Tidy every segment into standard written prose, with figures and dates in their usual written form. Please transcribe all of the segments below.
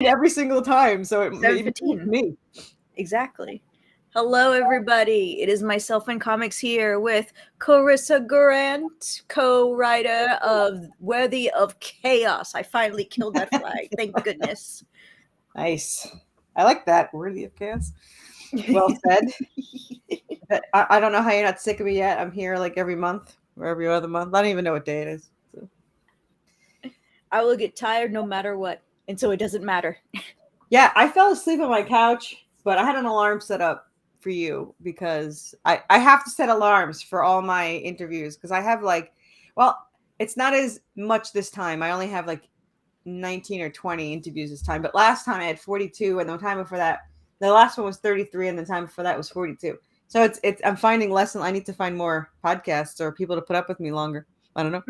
every single time, so it made 7:15. me. Exactly. Hello, everybody. It is myself and comics here with Corissa Grant, co-writer of Worthy of Chaos. I finally killed that flag. Thank goodness. Nice. I like that. Worthy of chaos. Well said. But I don't know how you're not sick of me yet. I'm here like every month or every other month. I don't even know what day it is. So. I will get tired no matter what, and so it doesn't matter. Yeah, I fell asleep on my couch, but I had an alarm set up for you because I have to set alarms for all my interviews because I have well, it's not as much this time. I only have like 19 or 20 interviews this time, but last time I had 42, and the time before that, the last one was 33, and the time before that was 42. So it's I'm finding less, and I need to find more podcasts or people to put up with me longer. I don't know.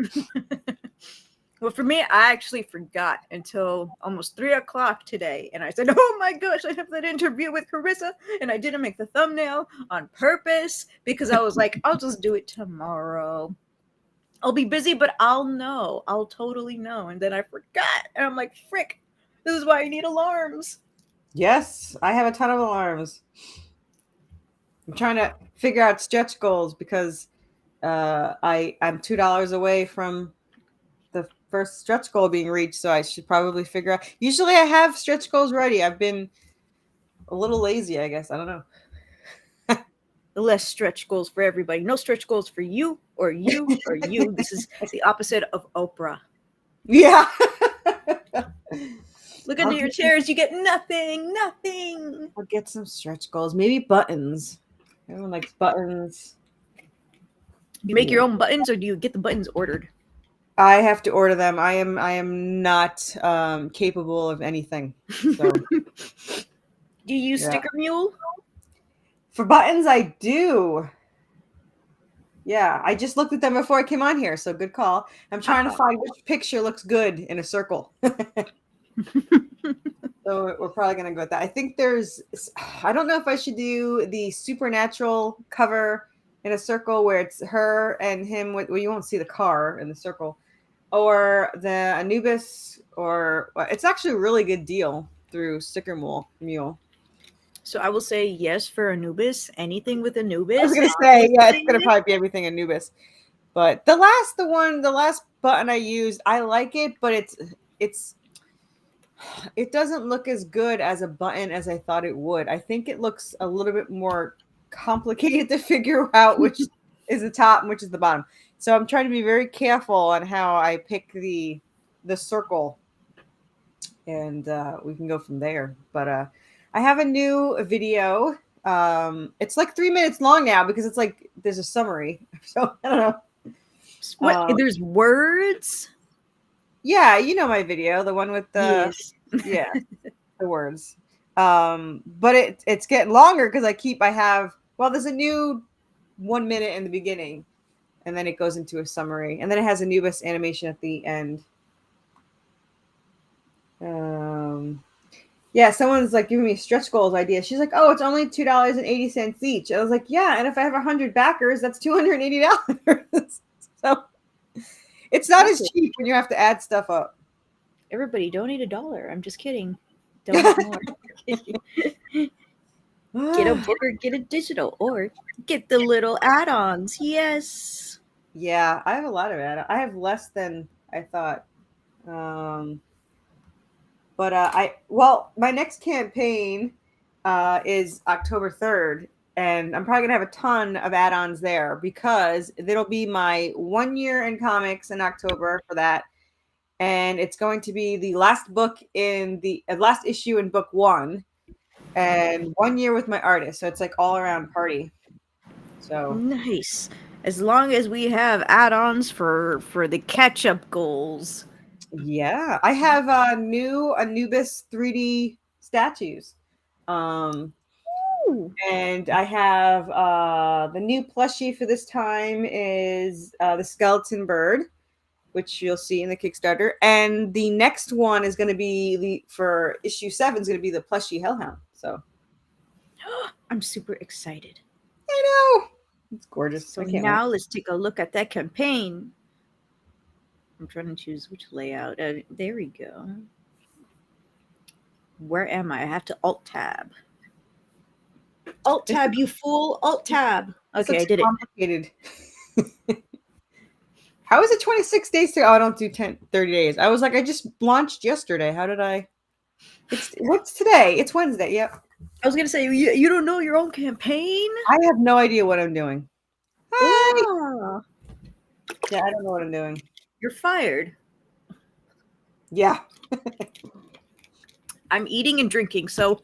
Well, for me, I actually forgot until almost 3 o'clock today. And I said, oh my gosh, I have that interview with Carissa. And I didn't make the thumbnail on purpose because I was like, I'll just do it tomorrow. I'll be busy, but I'll know. I'll totally know. And then I forgot. And I'm like, frick, this is why I need alarms. Yes, I have a ton of alarms. I'm trying to figure out stretch goals because I'm $2 away from the first stretch goal being reached, so I should probably figure out. Usually, I have stretch goals ready. I've been a little lazy, I guess. I don't know. Less stretch goals for everybody. No stretch goals for you or you or you. This is the opposite of Oprah. Yeah. Look under your chairs, you get nothing, nothing. I'll get some stretch goals. Maybe buttons. Everyone likes buttons. You make your own buttons, or do you get the buttons ordered? I have to order them. I am not capable of anything. So. Do you use Sticker Mule? For buttons, I do. Yeah, I just looked at them before I came on here, so good call. I'm trying to find which picture looks good in a circle. So we're probably going to go with that. I think I don't know if I should do the supernatural cover in a circle where it's her and him. Well, you won't see the car in the circle. Or the Anubis, or it's actually a really good deal through Sticker Mule. So I will say yes for Anubis. Anything with Anubis. I was gonna say, yeah, it's gonna probably be everything Anubis. But the last button I used, I like it, but it doesn't look as good as a button as I thought it would. I think it looks a little bit more complicated to figure out which is the top and which is the bottom. So I'm trying to be very careful on how I pick the circle, and we can go from there. But I have a new video. It's like 3 minutes long now because it's like there's a summary. So I don't know. What? There's words? Yeah, you know my video, the one with the yes. the words. But it's getting longer because there's a new 1 minute in the beginning, and then it goes into a summary, and then it has Anubis animation at the end. Yeah, someone's like giving me stretch goals idea. She's like, "Oh, it's only $2.80 each." I was like, "Yeah, and if I have 100 backers, that's $280." So it's not as cheap when you have to add stuff up. Everybody donate $1. I'm just kidding. Donate more. Get a book or get a digital, or get the little add-ons. Yes. Yeah, I have a lot of add-ons. I have less than I thought. But my next campaign is October 3rd, and I'm probably gonna have a ton of add-ons there because it'll be my 1 year in comics in October for that, and it's going to be the last book in the last issue in book 1, and 1 year with my artist. So it's like all around party. So nice. As long as we have add-ons for the catch-up goals. Yeah, I have new Anubis 3D statues. And I have the new plushie for this time is the skeleton bird, which you'll see in the Kickstarter. And the next one is going to be for issue 7 is going to be the plushie hellhound. So I'm super excited. I know. It's gorgeous. So now let's take a look at that campaign. I'm trying to choose which layout. There we go. Where am I? I have to Alt Tab. Alt Tab, you fool! Alt Tab. Okay, I did it. Complicated. How is it 26 days to? Oh, I don't do 30 days. I was like, I just launched yesterday. How did I? What's today? It's Wednesday. Yep. I was gonna say you don't know your own campaign. I have no idea what I'm doing. Hi. Ah, Yeah, I don't know what I'm doing. you're fired. Yeah. I'm eating and drinking, so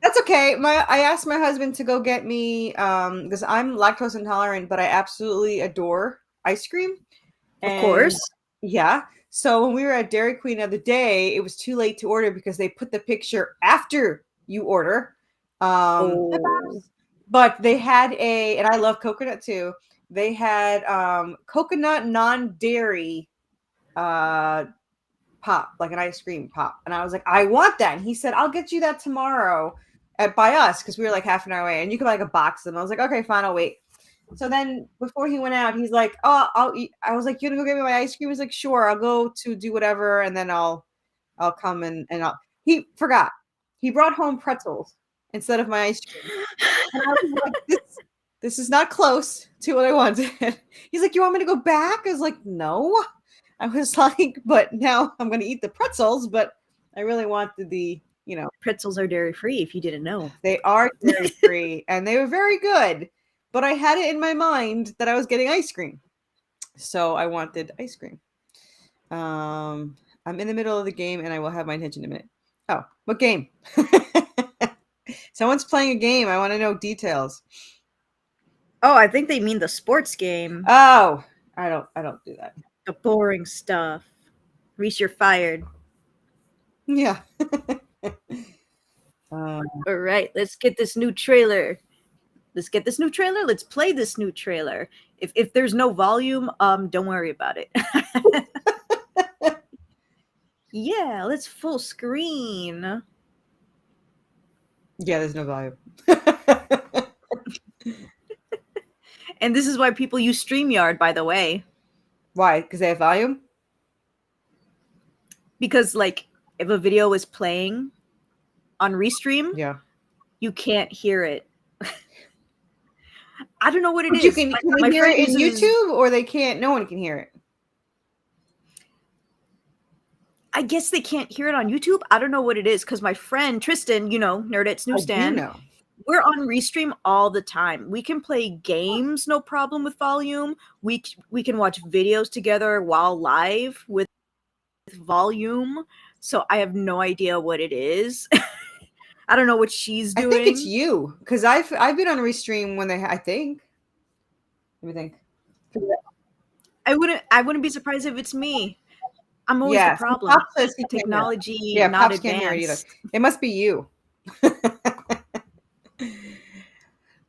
That's okay. I asked my husband to go get me because I'm lactose intolerant, but I absolutely adore ice cream. of course. Yeah. So when we were at Dairy Queen the other day, it was too late to order because they put the picture after you order. Oh. But they had and I love coconut too. They had coconut non-dairy pop, like an ice cream pop. And I was like, I want that. And he said, I'll get you that tomorrow by us because we were like half an hour away. And you could like a box of them. I was like, okay, fine, I'll wait. So then before he went out, he's like, oh, I'll eat. I was like, you gonna go get me my ice cream? He's like, sure, I'll go to do whatever, and then I'll come and he forgot. He brought home pretzels instead of my ice cream. And I was like, this is not close to what I wanted. He's like, you want me to go back? I was like, no. I was like, but now I'm gonna eat the pretzels, but I really wanted the, Pretzels are dairy free if you didn't know. They are dairy free and they were very good. But I had it in my mind that I was getting ice cream. So I wanted ice cream. I'm in the middle of the game and I will have my attention in a minute. Oh, what game? Someone's playing a game. I want to know details. Oh, I think they mean the sports game. Oh, I don't do that. The boring stuff. Reese, you're fired. Yeah. All right, let's get this new trailer. Let's play this new trailer. If there's no volume, don't worry about it. Yeah, let's full screen. Yeah, there's no volume. And this is why people use StreamYard, by the way. Why? Because they have volume? Because, like, if a video is playing on Restream, yeah, you can't hear it. I don't know what it but is. You can hear it in YouTube, or they can't. No one can hear it. I guess they can't hear it on YouTube. I don't know what it is because my friend Tristan, Nerdets Newsstand, we're on Restream all the time. We can play games, no problem with volume. We can watch videos together while live with volume. So I have no idea what it is. I don't know what she's doing. I think it's you because I've been on Restream when I think. Let me think. I wouldn't be surprised if it's me. I'm always the problem. Technology not Pops can't hear it either. advanced. It must be you.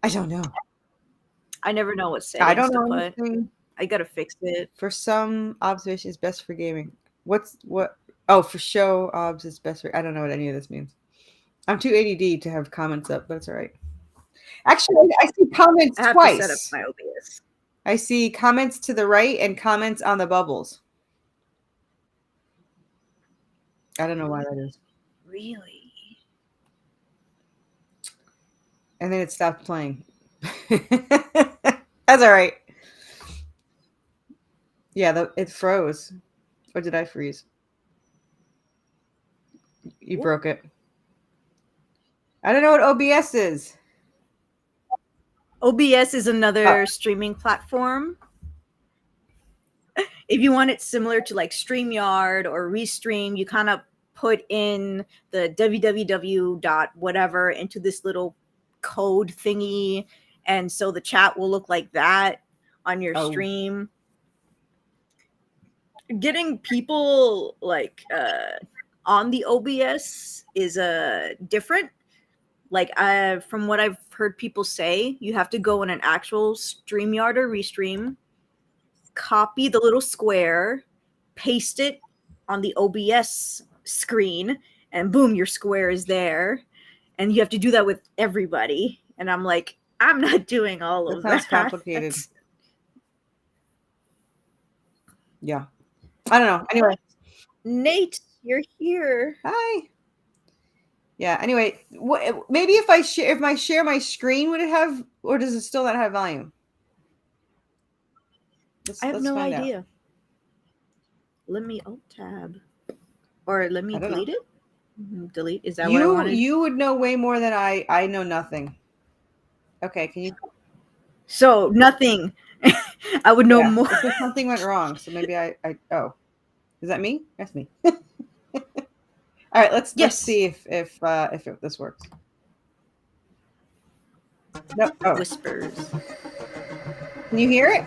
I don't know. I never know what settings I don't to know put. I gotta fix it. For some, observation is best for gaming. What? Oh, for show, obs is best for. I don't know what any of this means. I'm too ADD to have comments up, but it's all right. Actually, I see comments I have twice. to set up my OBS. I see comments to the right and comments on the bubbles. I don't know why that is. Really? And then it stopped playing. That's all right. Yeah, it froze. Or did I freeze? You broke it. I don't know what OBS is. OBS is another streaming platform. If you want it similar to like StreamYard or Restream, you kind of put in the www. whatever into this little code thingy. And so the chat will look like that on your stream. Getting people like on the OBS is different. Like from what I've heard people say, you have to go in an actual StreamYard or Restream, copy the little square, paste it on the OBS screen, and boom, your square is there. And you have to do that with everybody. And I'm like, I'm not doing all of that. Sounds complicated. Yeah. I don't know. Anyway. Nate, you're here. Hi. Yeah. Anyway, maybe if I share my screen, would it have, or does it still not have volume? I have Let's no find out. idea. Let me alt tab. Or let me I don't know. delete it. Delete. Is that what I wanted? You would know way more than I. I know nothing. Okay, can you? So nothing. I would know Yeah, more. it says something went wrong. So maybe oh, is that me? That's me. All right, let's Yes. see if this works. No. Oh, Whispers. can you hear it?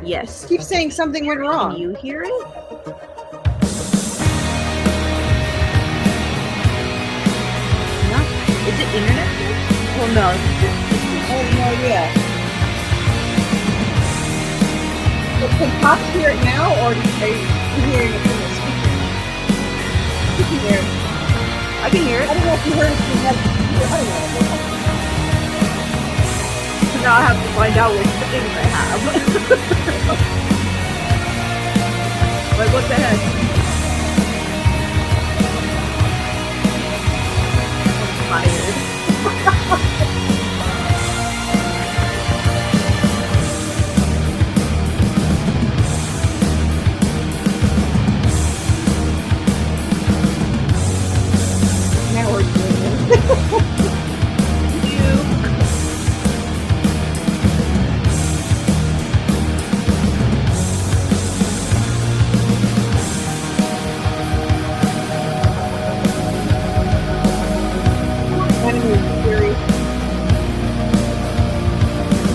Yes. Keep saying something went Can wrong. you hear it? No. Is it internet? Well, no. I have no idea. Can Pops hear it now, or are you hearing it from the speaker? You can hear it. I can hear it. I don't know if you heard it from that. I don't know. So now I have to find out which things I have. Like, what the heck? I'm tired. Now we're doing it.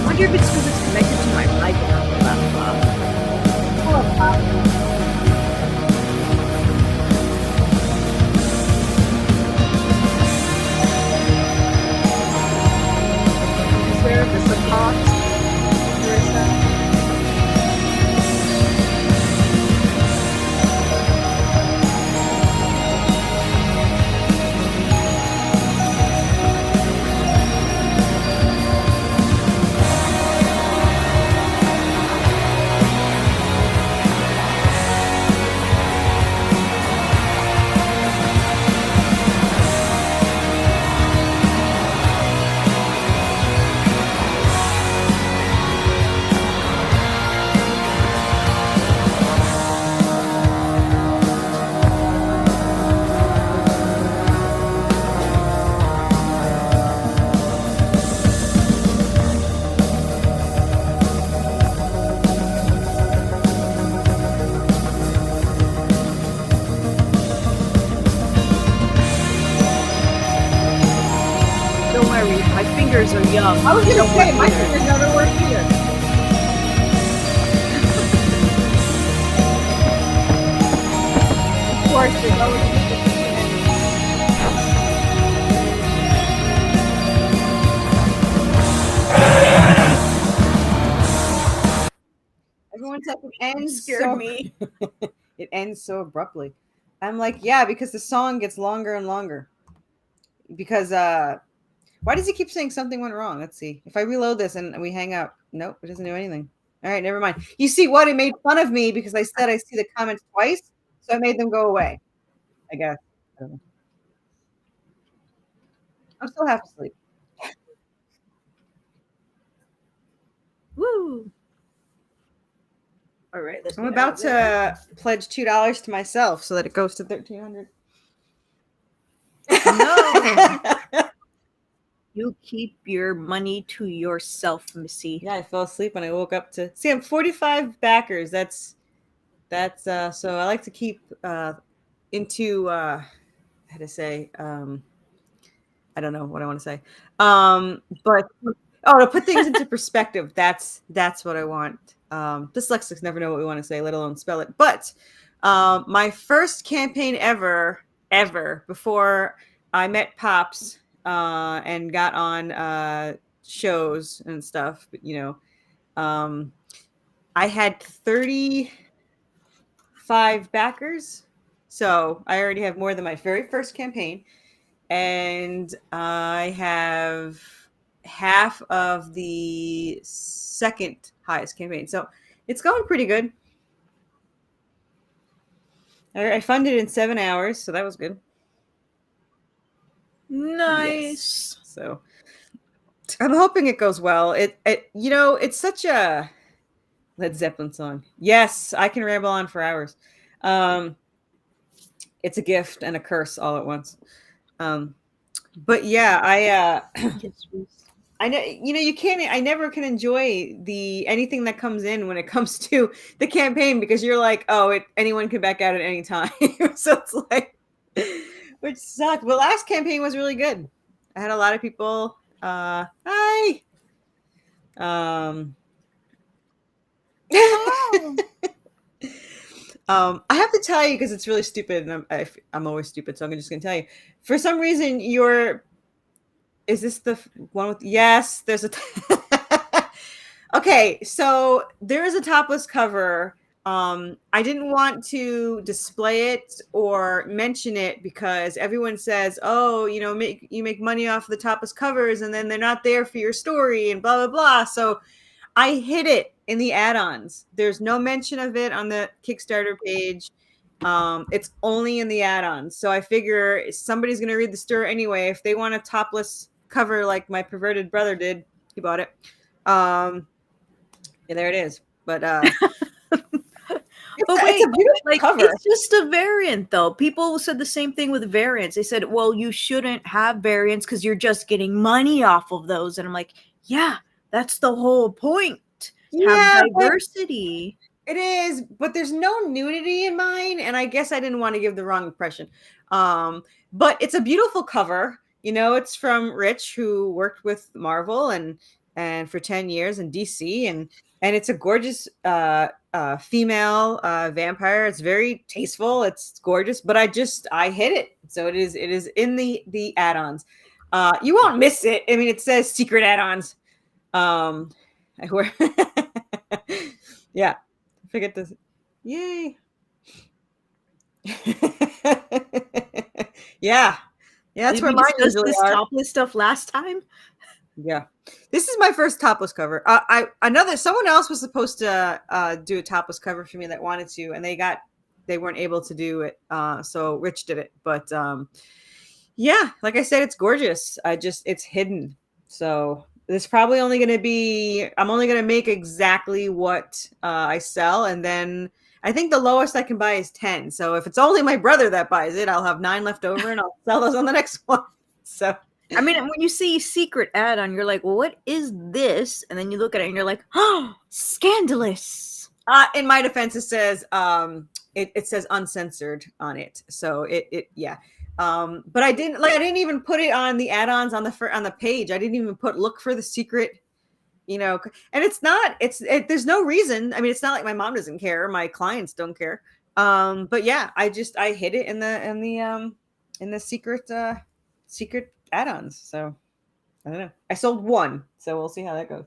I wonder if it's because it's connected to my mic and not the laptop. Is there a cost? Don't worry, my fingers are young. I was Don't gonna say work my either. fingers never work either. Of course, there's always everyone's like it ends Scared me. It ends so abruptly. I'm like, yeah, because the song gets longer and longer. Because why does he keep saying something went wrong? Let's see. If I reload this and we hang up, nope, it doesn't do anything. All right, never mind. You see what? It made fun of me because I said I see the comments twice, so I made them go away. I guess. I don't know. I'm still half asleep. Woo! All right, let's I'm get about out of there. to pledge $2 to myself so that it goes to 1,300. No, you keep your money to yourself, Missy. Yeah, I fell asleep when I woke up to see. I'm 45 backers. That's so I like to keep into how to say I don't know what I want to say. But to put things into perspective, that's what I want. Dyslexics never know what we want to say, let alone spell it. But my first campaign ever before I met Pops and got on shows and stuff, but I had 35 backers. So I already have more than my very first campaign. And I have half of the second highest campaign. So it's going pretty good. I funded in 7 hours, so that was good. Nice. So I'm hoping it goes well. It's such a Led Zeppelin song. Yes, I can ramble on for hours. Um, it's a gift and a curse all at once. But yeah, Yes, please. I know, you can't, I never can enjoy anything that comes in when it comes to the campaign, because you're like, oh, anyone can back out at any time. So it's like, which sucked. Well, last campaign was really good. I had a lot of people, hi. Um, Oh. I have to tell you, because it's really stupid, and I'm always stupid, so I'm just going to tell you. For some reason, is this the one with? Yes, there's a. Okay, so there is a topless cover. I didn't want to display it or mention it because everyone says, "Oh, you make money off the topless covers, and then they're not there for your story, and blah blah blah." So I hid it in the add-ons. There's no mention of it on the Kickstarter page. It's only in the add-ons. So I figure somebody's going to read the story anyway. If they want a topless cover like my perverted brother did, he bought it. Yeah, there it is. But it's a beautiful cover. It's just a variant, though. People said the same thing with variants. They said, well, you shouldn't have variants because you're just getting money off of those. And I'm like, yeah, that's the whole point. Have diversity. It is, but there's no nudity in mine, and I guess I didn't want to give the wrong impression. But it's a beautiful cover. It's from Rich, who worked with Marvel and for 10 years in DC, and it's a gorgeous female vampire. It's very tasteful. It's gorgeous, but I hid it. So it is in the add-ons. You won't miss it. I mean, it says secret add-ons. Yeah. Forget this. Yay. Yeah. That's where mine usually are. Topless stuff last time. Yeah. This is my first topless cover. Someone else was supposed to do a topless cover for me that wanted to, and they weren't able to do it. So Rich did it. But yeah, like I said, it's gorgeous. It's hidden. So it's probably only going to be, I'm only going to make exactly what I sell. And then I think the lowest I can buy is 10. So if it's only my brother that buys it, I'll have 9 left over and I'll sell those on the next one. So, I mean, when you see secret add-on, you're like, well, what is this? And then you look at it and you're like, oh, scandalous. In my defense, it says, it says uncensored on it. So yeah. But I didn't even put it on the add-ons on the page. I didn't even look for the secret, and there's no reason. I mean, it's not like my mom doesn't care. My clients don't care. But yeah, I hid it in the secret add-ons. So I don't know. I sold one, so we'll see how that goes.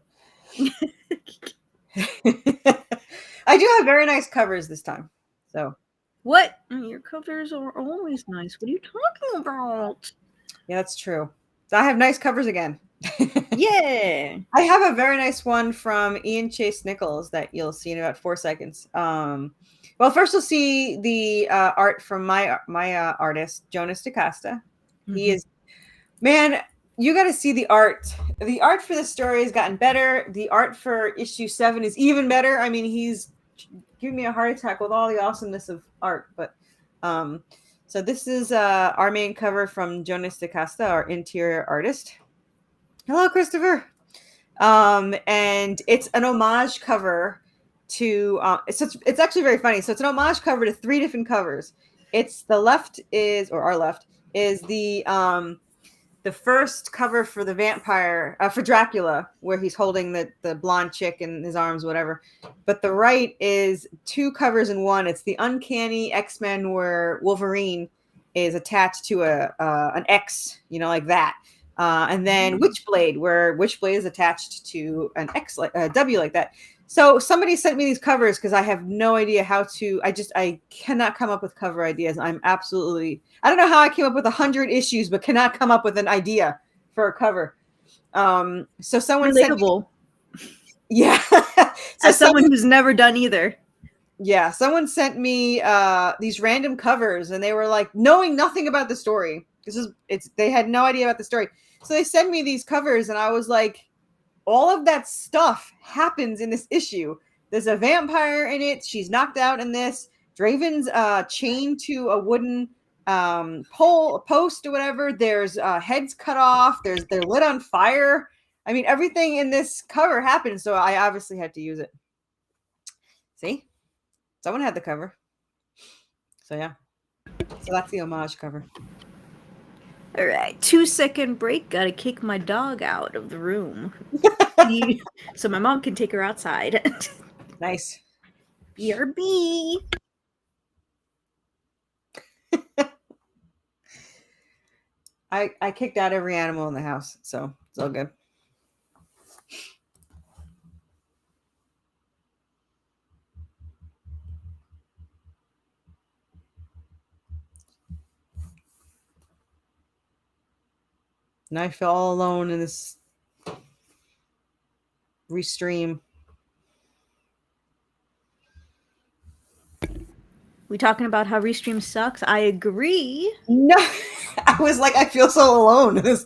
I do have very nice covers this time. So. What? Your covers are always nice. What are you talking about? Yeah, that's true. I have nice covers again. Yeah. I have a very nice one from Ian Chase Nichols that you'll see in about 4 seconds. Well, first you'll see the art from my artist, Jonas DaCosta. Mm-hmm. He is, man, you got to see the art. The art for the story has gotten better. The art for issue 7 is even better. I mean, he's giving me a heart attack with all the awesomeness of art. But so this is our main cover from Jonas DaCosta, our interior artist. Hello, Christopher. And it's an homage cover to it's actually very funny. So it's an homage cover to 3 different covers. It's our left is the first cover for the vampire, for Dracula, where he's holding the blonde chick in his arms, whatever. But the right is 2 covers in one. It's the Uncanny X-Men, where Wolverine is attached to an X, like that. And then Witchblade, where Witchblade is attached to an X, like a W, like that. So somebody sent me these covers because I have no idea how to. I cannot come up with cover ideas. I don't know how I came up with 100 issues, but cannot come up with an idea for a cover. So someone relatable. Yeah. As someone who's never done either. Yeah, someone sent me these random covers, and they were like, knowing nothing about the story. They had no idea about the story. So they send me these covers, and I was like, all of that stuff happens in this issue. There's a vampire in it. She's knocked out in this. Draven's chained to a wooden post or whatever. There's heads cut off. They're lit on fire. I mean, everything in this cover happened, so I obviously had to use it. See? Someone had the cover. So yeah. So that's the homage cover. All right, 2-second break. Gotta kick my dog out of the room. So my mom can take her outside. Nice. BRB. I kicked out every animal in the house, so it's all good. And I feel all alone in this restream. We talking about how Restream sucks? I agree. No, I was like, I feel so alone in this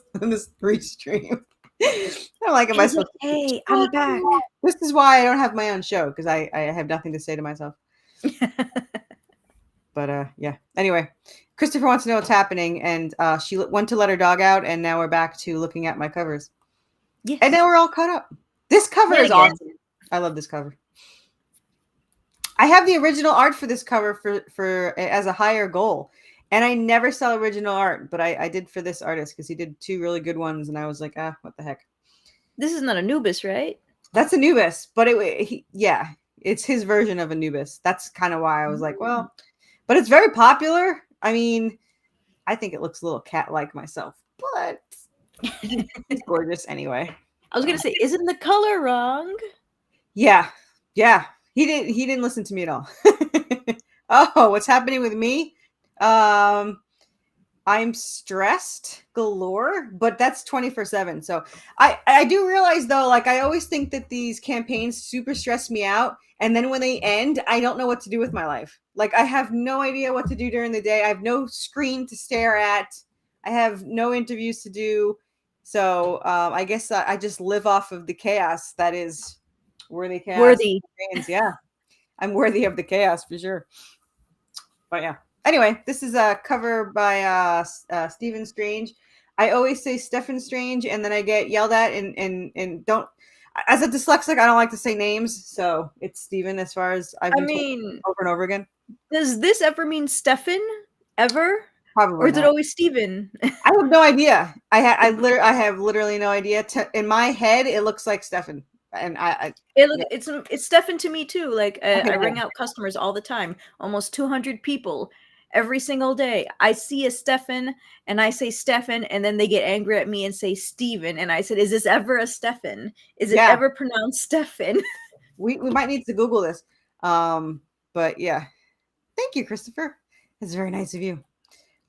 restream. I'm like, am I supposed to? Hey, I'm back. This is why I don't have my own show, because I have nothing to say to myself. But yeah. Anyway, Christopher wants to know what's happening, and she went to let her dog out, and now we're back to looking at my covers. Yes. And now we're all caught up. This cover is awesome. I love this cover. I have the original art for this cover for as a higher goal, and I never sell original art, but I did for this artist because he did 2 really good ones, and I was like, what the heck? This is not Anubis, right? That's Anubis, but it's his version of Anubis. That's kind of why I was like, well, but it's very popular. I mean, I think it looks a little cat-like myself, but it's gorgeous anyway. I was gonna say, isn't the color wrong? Yeah. He didn't listen to me at all. Oh, what's happening with me? I'm stressed galore, but that's 24/7. So I do realize though, like I always think that these campaigns super stress me out. And then when they end, I don't know what to do with my life. Like I have no idea what to do during the day. I have no screen to stare at. I have no interviews to do. So I guess I just live off of the chaos that is Worthy chaos. Worthy. Yeah. I'm worthy of the chaos for sure. But yeah. Anyway, this is a cover by Stephen Strange. I always say Stephen Strange, and then I get yelled at and don't. As a dyslexic, I don't like to say names, so it's Stephen. As far as I've been told over and over again. Does this ever mean Stefan? Ever? Probably. Or is it always Stephen? I have no idea. I have literally no idea. In my head, it looks like Stefan. And it's Stefan to me too. Like I ring out customers all the time, almost 200 people every single day. I see a Stefan and I say Stefan, and then they get angry at me and say Steven. And I said, is this ever a Stefan? Is it ever pronounced Stefan? we might need to Google this. But yeah, thank you, Christopher. That's very nice of you.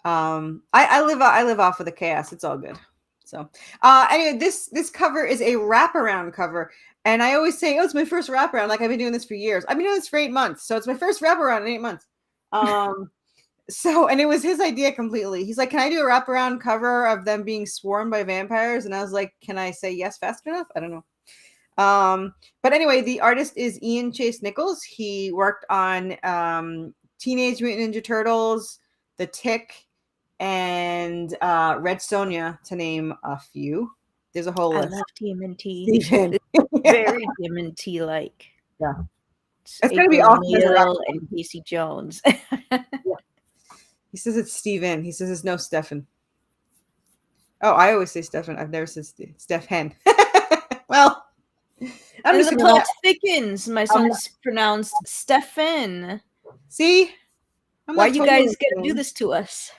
I live off of the chaos. It's all good. So anyway, this cover is a wraparound cover. And I always say, it's my first wraparound. Like I've been doing this for years. I've been doing this for 8 months. So it's my first wraparound in 8 months. And it was his idea completely. He's like, can I do a wraparound cover of them being swarmed by vampires? And I was like, can I say yes fast enough? I don't know. But anyway, the artist is Ian Chase Nichols. He worked on Teenage Mutant Ninja Turtles, The Tick, and Red Sonja, to name a few. There's a whole list. I love TMNT. Very TMNT like. Yeah. It's going to be awesome. And Casey Jones. Yeah. He says it's Steven. He says it's no Stefan. Oh, I always say Stefan. I've never said Stefan. Well, I'm just the plot thickens. My son's pronounced Stefan. See? Why you guys gonna do this to us?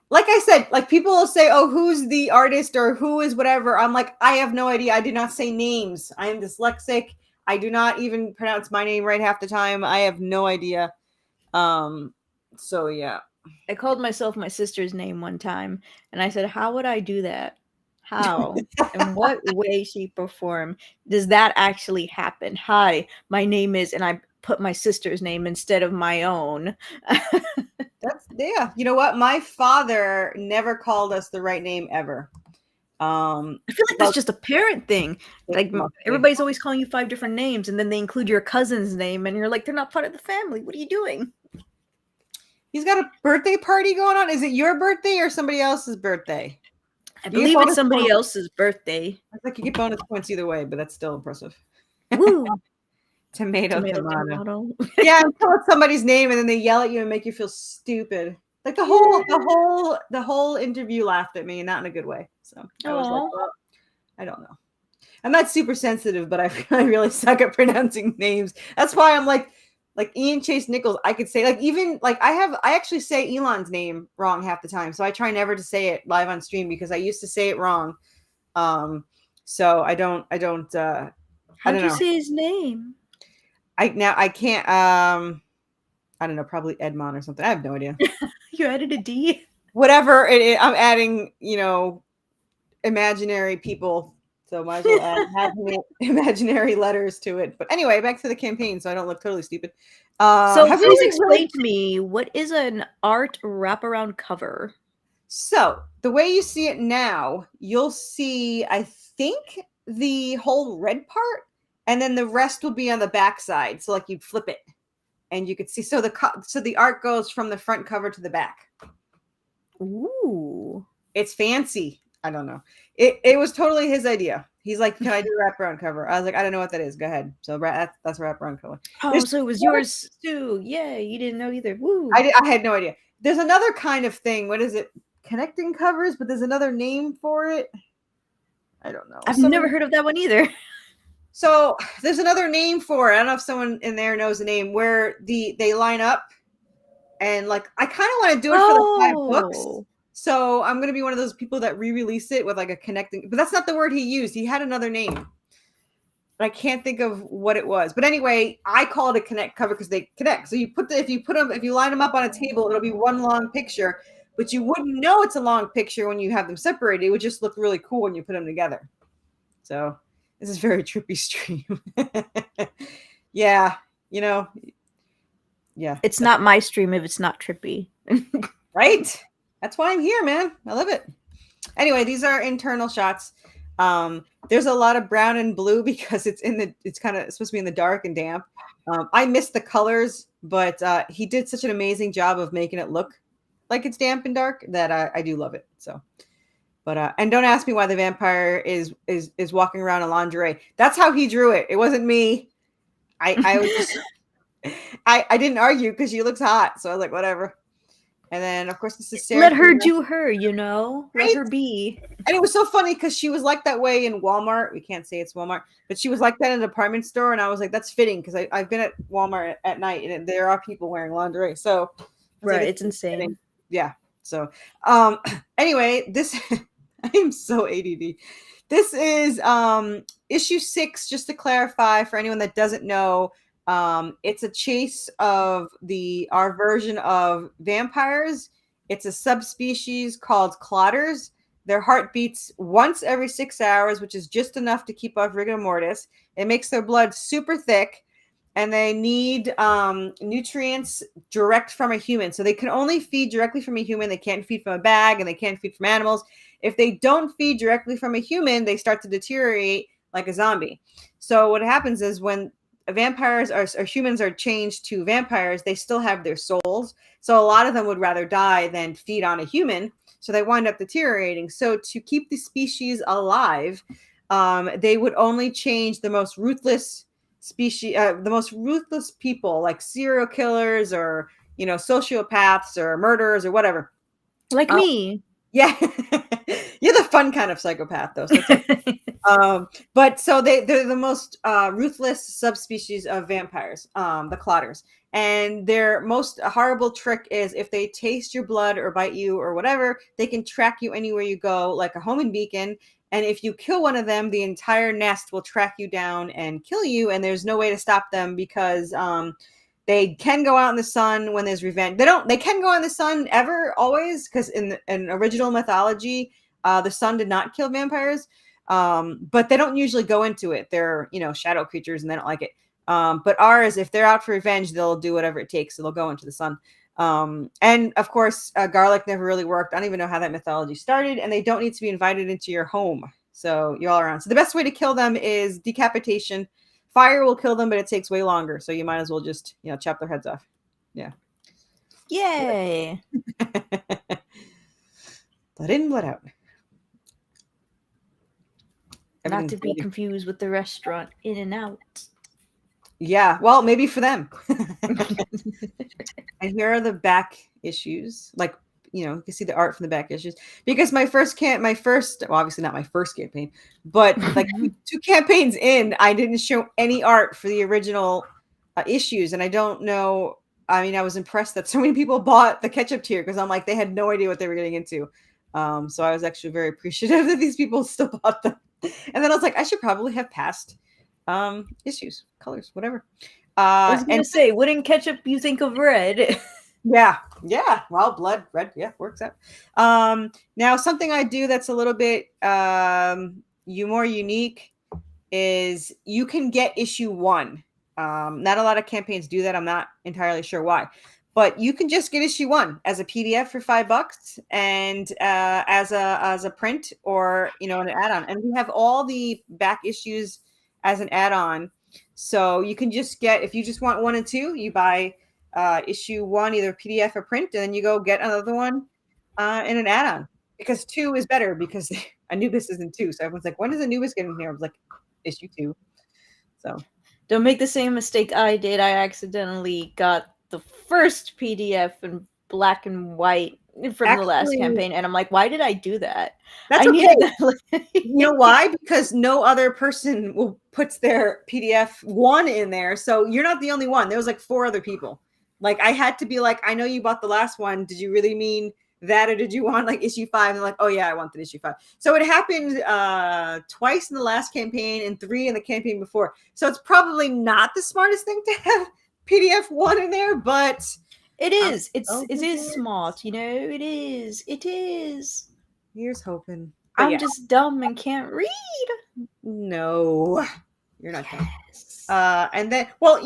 Like I said, like people will say, oh, who's the artist or who is whatever. I'm like, I have no idea. I do not say names. I am dyslexic. I do not even pronounce my name right half the time. I have no idea. So yeah. I called myself my sister's name one time, and I said, how would I do that? How? In what way, shape, or form does that actually happen? Hi, my name is, and I put my sister's name instead of my own. That's yeah. You know what? My father never called us the right name ever. I feel like that's just a parent thing. Like everybody's always calling you 5 different names, and then they include your cousin's name, and you're like, they're not part of the family. What are you doing? He's got a birthday party going on. Is it your birthday or somebody else's birthday? I believe it's somebody else's birthday. It's like you get bonus points either way, but that's still impressive. Woo! Tomato. Yeah, until it's somebody's name and then they yell at you and make you feel stupid. Like the whole interview laughed at me, and not in a good way. So I was like, well, I don't know. I'm not super sensitive, but I really suck at pronouncing names. That's why I'm like Ian Chase Nichols. I could say I actually say Elon's name wrong half the time. So I try never to say it live on stream because I used to say it wrong. So I don't. How'd you say his name? I can't. I don't know. Probably Edmond or something. I have no idea. You added a D. Whatever it is, I'm adding. Imaginary people. So might as well add imaginary letters to it. But anyway, back to the campaign, so I don't look totally stupid. So please explain to me, what is an art wraparound cover? So the way you see it now, you'll see, I think, the whole red part, and then the rest will be on the back side. So like you'd flip it, and you could see. So the art goes from the front cover to the back. Ooh, it's fancy. I don't know. It was totally his idea. He's like, "Can I do a wraparound cover?" I was like, "I don't know what that is. Go ahead." So that's wraparound cover. So it was yours too. Yeah, you didn't know either. Woo! I had no idea. There's another kind of thing. What is it? Connecting covers, but there's another name for it. I don't know. I've never heard of that one either. So there's another name for it. I don't know if someone in there knows the name, where they line up, and like I kind of want to do it for the 5 books. So I'm going to be one of those people that re-release it with like a connecting, but that's not the word he used. He had another name. But I can't think of what it was. But anyway, I call it a connect cover because they connect. So if you line them up on a table, it'll be one long picture, but you wouldn't know it's a long picture when you have them separated. It would just look really cool when you put them together. So this is very trippy stream. Yeah. Yeah. It's not my stream if it's not trippy. Right? That's why I'm here, man. I love it. Anyway, these are internal shots. There's a lot of brown and blue because it's supposed to be in the dark and damp. I missed the colors, but he did such an amazing job of making it look like it's damp and dark that I do love it. So, but and don't ask me why the vampire is walking around in lingerie. That's how he drew it. It wasn't me. I was just I didn't argue because she looks hot, so I was like, whatever. And then, of course, this is Sarah. Let her do her, right? Let her be. And it was so funny because she was like that way in Walmart. We can't say it's Walmart, but she was like that in a department store. And I was like, that's fitting because I've been at Walmart at night and there are people wearing lingerie. So, right, like, it's insane. Fitting. Yeah. So, anyway, this, I am so ADD. This is issue 6, just to clarify for anyone that doesn't know. It's a chase of our version of vampires. It's a subspecies called clotters. Their heart beats once every 6 hours, which is just enough to keep off rigor mortis. It makes their blood super thick, and they need nutrients direct from a human. So they can only feed directly from a human. They can't feed from a bag, and they can't feed from animals. If they don't feed directly from a human, they start to deteriorate like a zombie. So what happens is when vampires or humans are changed to vampires, they still have their souls. So a lot of them would rather die than feed on a human. So they wind up deteriorating. So to keep the species alive, they would only change the most ruthless species, the most ruthless people, like serial killers or, sociopaths or murderers or whatever. Like me. Yeah. You're the fun kind of psychopath, though. So but so they're the most ruthless subspecies of vampires, the clotters. And their most horrible trick is if they taste your blood or bite you or whatever, they can track you anywhere you go like a homing beacon. And if you kill one of them, the entire nest will track you down and kill you. And there's no way to stop them because they can go out in the sun when there's revenge. They can go out in the sun always, because in original mythology, the sun did not kill vampires. But they don't usually go into it. They're, shadow creatures and they don't like it. But ours, if they're out for revenge, they'll do whatever it takes. So they'll go into the sun. And of course, garlic never really worked. I don't even know how that mythology started, and they don't need to be invited into your home. So you're all around. So the best way to kill them is decapitation. Fire will kill them, but it takes way longer. So you might as well just, chop their heads off. Yeah. Yay. Blood in, blood out. Not to be confused with the restaurant In and Out. Yeah, well, maybe for them. And here are the back issues. Like, you can see the art from the back issues. Because well, obviously not my first campaign, but like 2 campaigns in, I didn't show any art for the original issues. And I don't know. I mean, I was impressed that so many people bought the ketchup tier because I'm like, they had no idea what they were getting into. So I was actually very appreciative that these people still bought them. And then I was like, I should probably have passed issues, colors, whatever. I was gonna say, wouldn't ketchup you think of red? Yeah. Well, blood, red, yeah, works out. Now something I do that's a little bit more unique is you can get issue 1. Not a lot of campaigns do that. I'm not entirely sure why, but you can just get issue 1 as a PDF for $5 and as a print or an add-on. And we have all the back issues as an add-on. So you can just get, if you just want 1 and 2, you buy issue 1, either PDF or print, and then you go get another one in an add-on, because 2 is better because Anubis isn't 2. So everyone's like, when does Anubis get in here? I was like, issue 2. So don't make the same mistake I did. I accidentally got the first PDF in black and white from the last campaign, and I'm like, why did I do that? That's okay. You know why? Because no other person will puts their PDF 1 in there. So you're not the only one. There was like 4 other people. Like, I had to be like, I know you bought the last one. Did you really mean that, or did you want like issue 5? And they're like, oh yeah, I wanted issue 5. So it happened twice in the last campaign and 3 in the campaign before. So it's probably not the smartest thing to have PDF 1 in there, but it is. It is smart, It is. It is. Here's hoping. But I'm just dumb and can't read. No, you're not dumb. And then, well,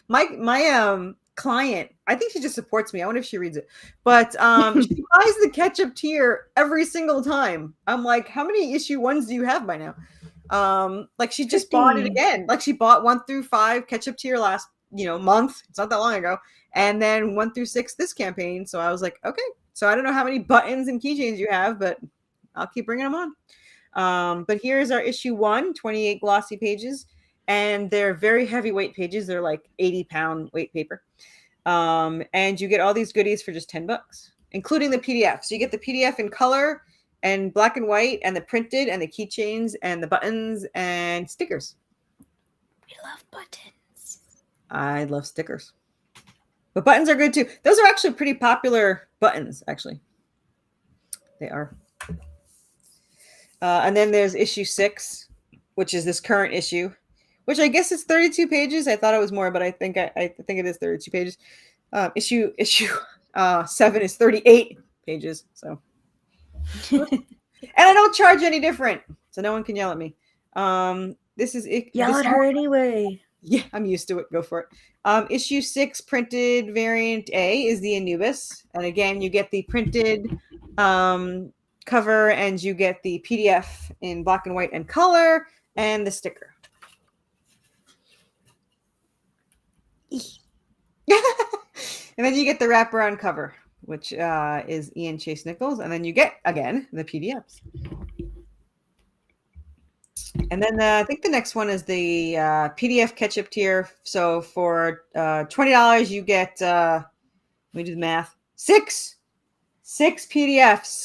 my client, I think she just supports me. I wonder if she reads it, but she buys the ketchup tier every single time. I'm like, how many issue 1s do you have by now? Like, she just 50. Bought it again. Like, she bought 1 through 5 ketchup tier last month. It's not that long ago, and then 1 through 6 this campaign. So I was like, okay. So I don't know how many buttons and keychains you have, but I'll keep bringing them on. But here's our issue 1, 28 glossy pages. And they're very heavyweight pages. They're like 80-pound weight paper. And you get all these goodies for just $10, including the PDF. So you get the PDF in color and black and white, and the printed, and the keychains, and the buttons, and stickers. We love buttons. I love stickers. But buttons are good too. Those are actually pretty popular buttons, actually. They are. And then there's issue 6, which is this current issue, which I guess is 32 pages. I thought it was more, but I think it is 32 pages. Issue 7 is 38 pages. So, and I don't charge any different, so no one can yell at me. This is it. Yell at her anyway. Yeah, I'm used to it. Go for it. Issue 6 printed variant A is the Anubis, and again, you get the printed cover, and you get the PDF in black and white and color, and the sticker. And then you get the wraparound cover, which is Ian Chase Nichols, and then you get again the PDFs. And then I think the next one is the PDF ketchup tier. So for $20, you get, let me do the math, six PDFs,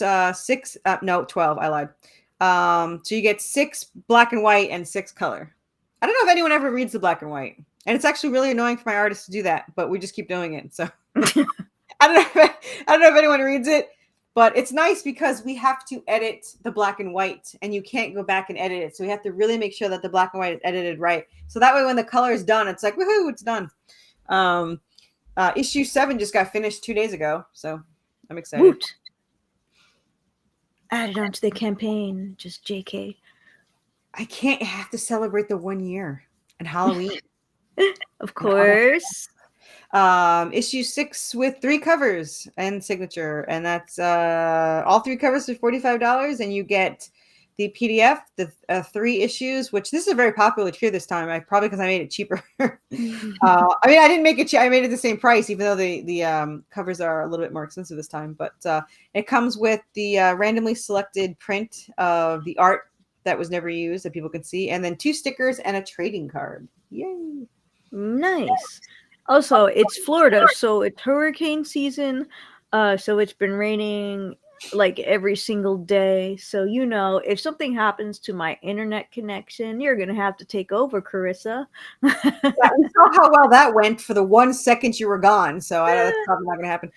12, I lied. So you get 6 black and white and 6 color. I don't know if anyone ever reads the black and white. And it's actually really annoying for my artists to do that, but we just keep doing it. So I don't know if anyone reads it. But it's nice because we have to edit the black and white, and you can't go back and edit it. So we have to really make sure that the black and white is edited right. So that way when the color is done, it's like, woohoo, it's done. Issue 7 just got finished 2 days ago. So I'm excited. Woot. Added onto the campaign, just JK. I can't have to celebrate the 1 year and Halloween. Of course. Issue 6 with 3 covers and signature, and that's all 3 covers for $45, and you get the PDF, the 3 issues, which this is a very popular tier this time. Probably because I made it cheaper. I mean, I didn't make it. I made it the same price, even though the covers are a little bit more expensive this time. But it comes with the randomly selected print of the art that was never used that people can see, and then 2 stickers and a trading card. Yay! Nice. Also, it's Florida, so it's hurricane season. So it's been raining like every single day. So if something happens to my internet connection, you're gonna have to take over, Corissa. Yeah, we saw how well that went for the 1 second you were gone. So that's probably not going to happen.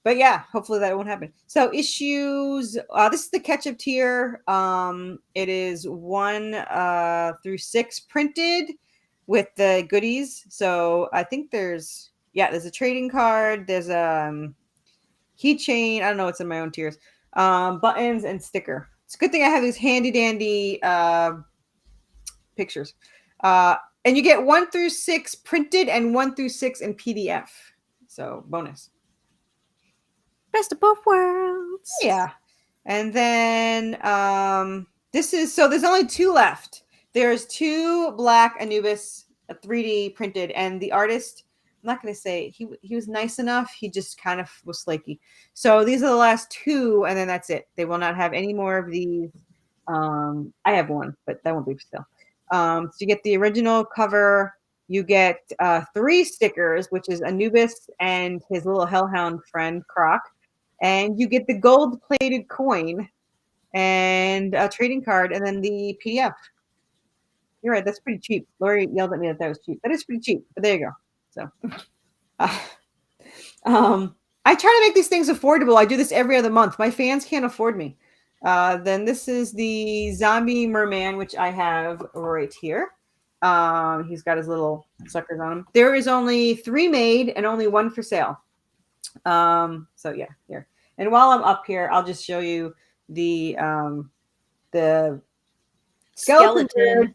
But yeah, hopefully that won't happen. So issues, this is the catch-up tier. It is 1 through 6 printed with the goodies. So I think there's a trading card. There's a keychain. I don't know what's in my own tiers. Buttons and sticker. It's a good thing I have these handy dandy pictures. And you get 1 through 6 printed and 1 through 6 in PDF. So bonus. Best of both worlds. Yeah. And then there's only 2 left. There's 2 black Anubis 3D printed, and the artist, I'm not going to say he was nice enough. He just kind of was flaky. So these are the last 2, and then that's it. They will not have any more of these. I have 1, but that won't be for sale. So you get the original cover. You get 3 stickers, which is Anubis and his little hellhound friend Croc, and you get the gold-plated coin and a trading card, and then the PDF. You're right. That's pretty cheap. Lori yelled at me that was cheap. That is pretty cheap, but there you go. So, I try to make these things affordable. I do this every other month. My fans can't afford me. Then this is the zombie merman, which I have right here. He's got his little suckers on him. There is only 3 made and only 1 for sale. So yeah, here. And while I'm up here, I'll just show you the skeleton bird.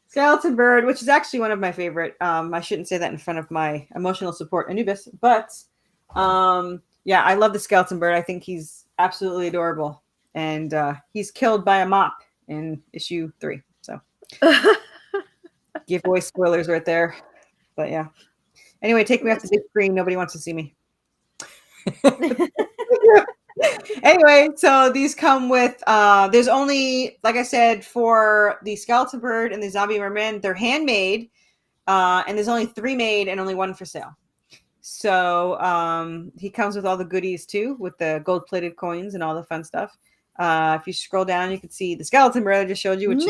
Skeleton bird, which is actually one of my favorite. I shouldn't say that in front of my emotional support Anubis, but yeah, I love the skeleton bird. I think he's absolutely adorable, and he's killed by a mop in issue 3. So give away spoilers right there. But yeah. Anyway, take me off the big screen. Nobody wants to see me. Anyway, so these come with there's only, like I said, for the skeleton bird and the zombie merman, they're handmade, and there's only 3 made and only 1 for sale. So he comes with all the goodies too, with the gold-plated coins and all the fun stuff. If you scroll down, you can see the skeleton bird I just showed you, which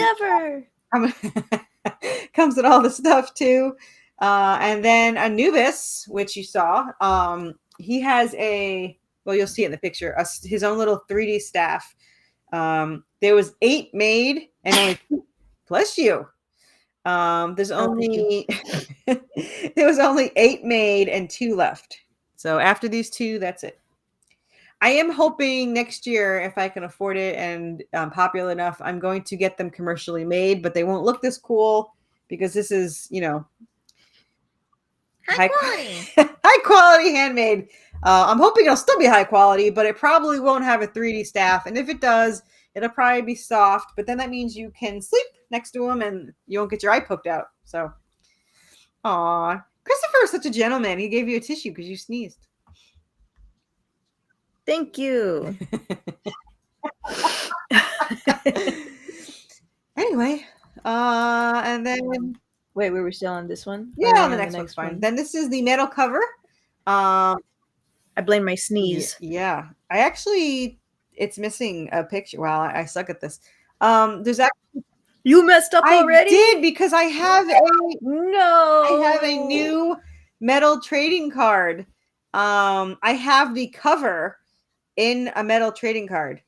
comes with all the stuff too. And then Anubis, which you saw, he has you'll see it in the picture, his own little 3D staff. There was 8 made and only 2, bless you. There's only there was only 8 made and 2 left. So after these 2, that's it. I am hoping next year, if I can afford it and popular enough, I'm going to get them commercially made, but they won't look this cool because this is, high quality. High quality handmade. I'm hoping it'll still be high quality, but it probably won't have a 3D staff. And if it does, it'll probably be soft. But then that means you can sleep next to him and you won't get your eye poked out. So, aw, Christopher is such a gentleman. He gave you a tissue because you sneezed. Thank you. Anyway, and then wait, we were still on this one? Yeah, the next one's fine. Then this is the metal cover. I blame my sneeze. Yeah. It's missing a picture. Wow, I suck at this. There's actually You messed up already? I did because I have a new metal trading card. I have the cover in a metal trading card.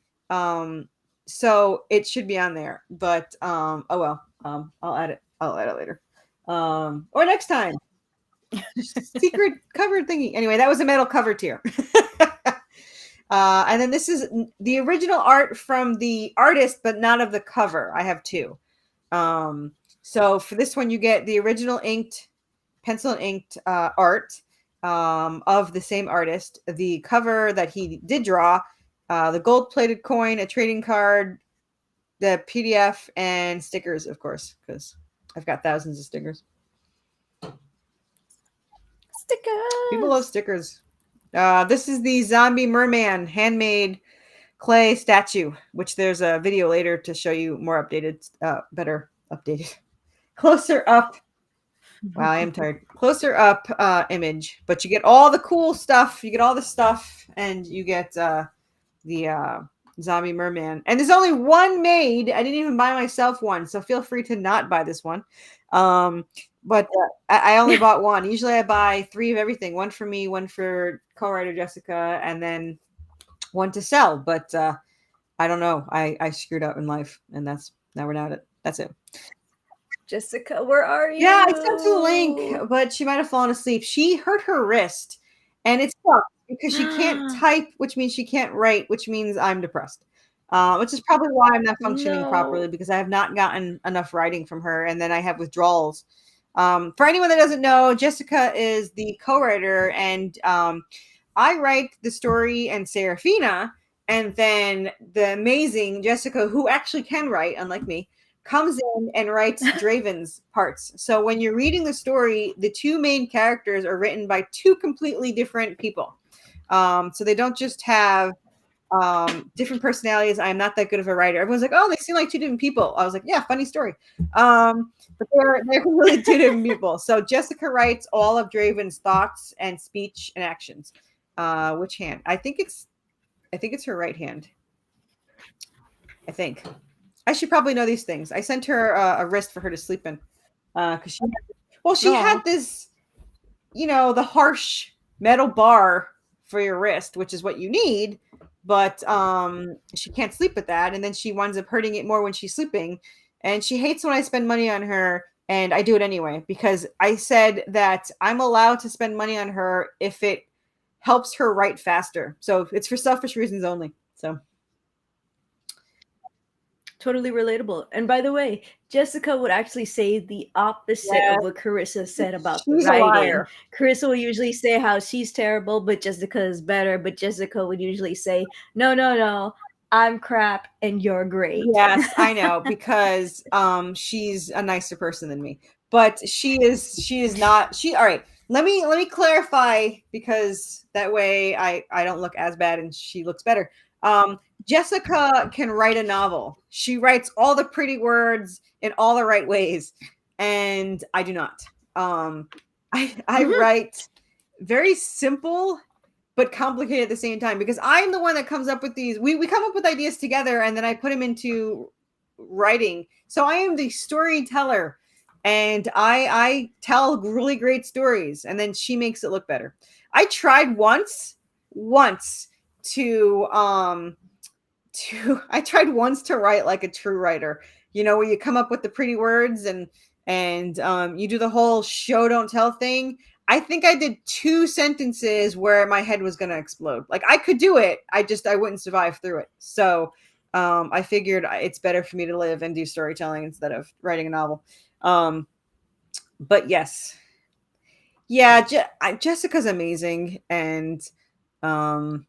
So it should be on there. But oh well. I'll add it later. Or next time. Secret cover thingy. Anyway, that was a metal cover tier. And then this is the original art from the artist, but not of the cover. I have 2. So for this one, you get the original inked pencil and inked art of the same artist. The cover that he did draw, the gold plated coin, a trading card, the PDF, and stickers, of course, because I've got thousands of stickers. People love stickers. This is the zombie merman handmade clay statue, which there's a video later to show you more updated, better updated, closer up. Wow, I am tired. Closer up image, but you get all the cool stuff. You get all the stuff, and you get the zombie merman. And there's only one made. I didn't even buy myself one, so feel free to not buy this one. But I only bought one. Usually I buy 3 of everything. One for me, one for co-writer Jessica, and then one to sell. But I don't know. I screwed up in life, and now we're not it. That's it. Jessica, where are you? Yeah, I sent you a link, but she might have fallen asleep. She hurt her wrist, and it's tough because she can't type, which means she can't write, which means I'm depressed. Which is probably why I'm not functioning properly, because I have not gotten enough writing from her, and then I have withdrawals. For anyone that doesn't know, Jessica is the co-writer, and I write the story and Serafina, and then the amazing Jessica, who actually can write, unlike me, comes in and writes Draven's parts. So when you're reading the story, the 2 main characters are written by 2 completely different people. So they don't just have different personalities. I am not that good of a writer. Everyone's like, oh, they seem like 2 different people. I was like, yeah, funny story. But they're really 2 different people. So Jessica writes all of Draven's thoughts and speech and actions. Which hand? I think it's her right hand. I think. I should probably know these things. I sent her a wrist for her to sleep in, because she had this, the harsh metal bar for your wrist, which is what you need, but she can't sleep with that, and then she winds up hurting it more when she's sleeping, and she hates when I spend money on her, and I do it anyway because I said that I'm allowed to spend money on her if it helps her write faster. So it's for selfish reasons only. So. Totally relatable. And by the way, Jessica would actually say the opposite of what Corissa said about the writing. Corissa will usually say how she's terrible, but Jessica is better. But Jessica would usually say, no, I'm crap and you're great. Yes, I know, because she's a nicer person than me. But she is not. All right. Let me clarify, because that way I don't look as bad and she looks better. Jessica can write a novel. She writes all the pretty words in all the right ways, and I do not. I write very simple but complicated at the same time, because I'm the one that comes up with these. We come up with ideas together, and then I put them into writing. So I am the storyteller, and I tell really great stories, and then she makes it look better. I tried once to write like a true writer, where you come up with the pretty words and you do the whole show don't tell thing. I think I did 2 sentences where my head was going to explode. Like, I could do it. I wouldn't survive through it. So I figured it's better for me to live and do storytelling instead of writing a novel. But yes. Yeah, Jessica's amazing, and I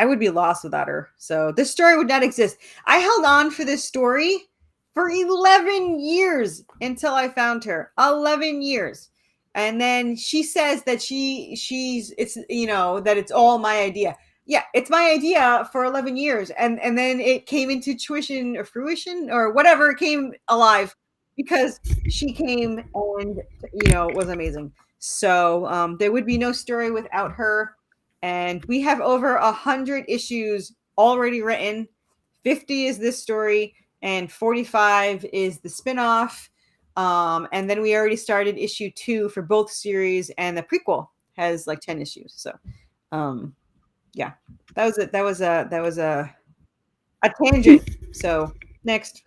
would be lost without her. So this story would not exist. I held on for this story for 11 years until I found her. 11 years. And then she says that that it's all my idea. Yeah, it's my idea for 11 years. And then it came into fruition or whatever, it came alive because she came and, was amazing. So there would be no story without her. And we have over 100 issues already written. 50 is this story, and 45 is the spinoff. And then we already started issue 2 for both series, and the prequel has like 10 issues. So, yeah, that was it. That was a tangent. So next,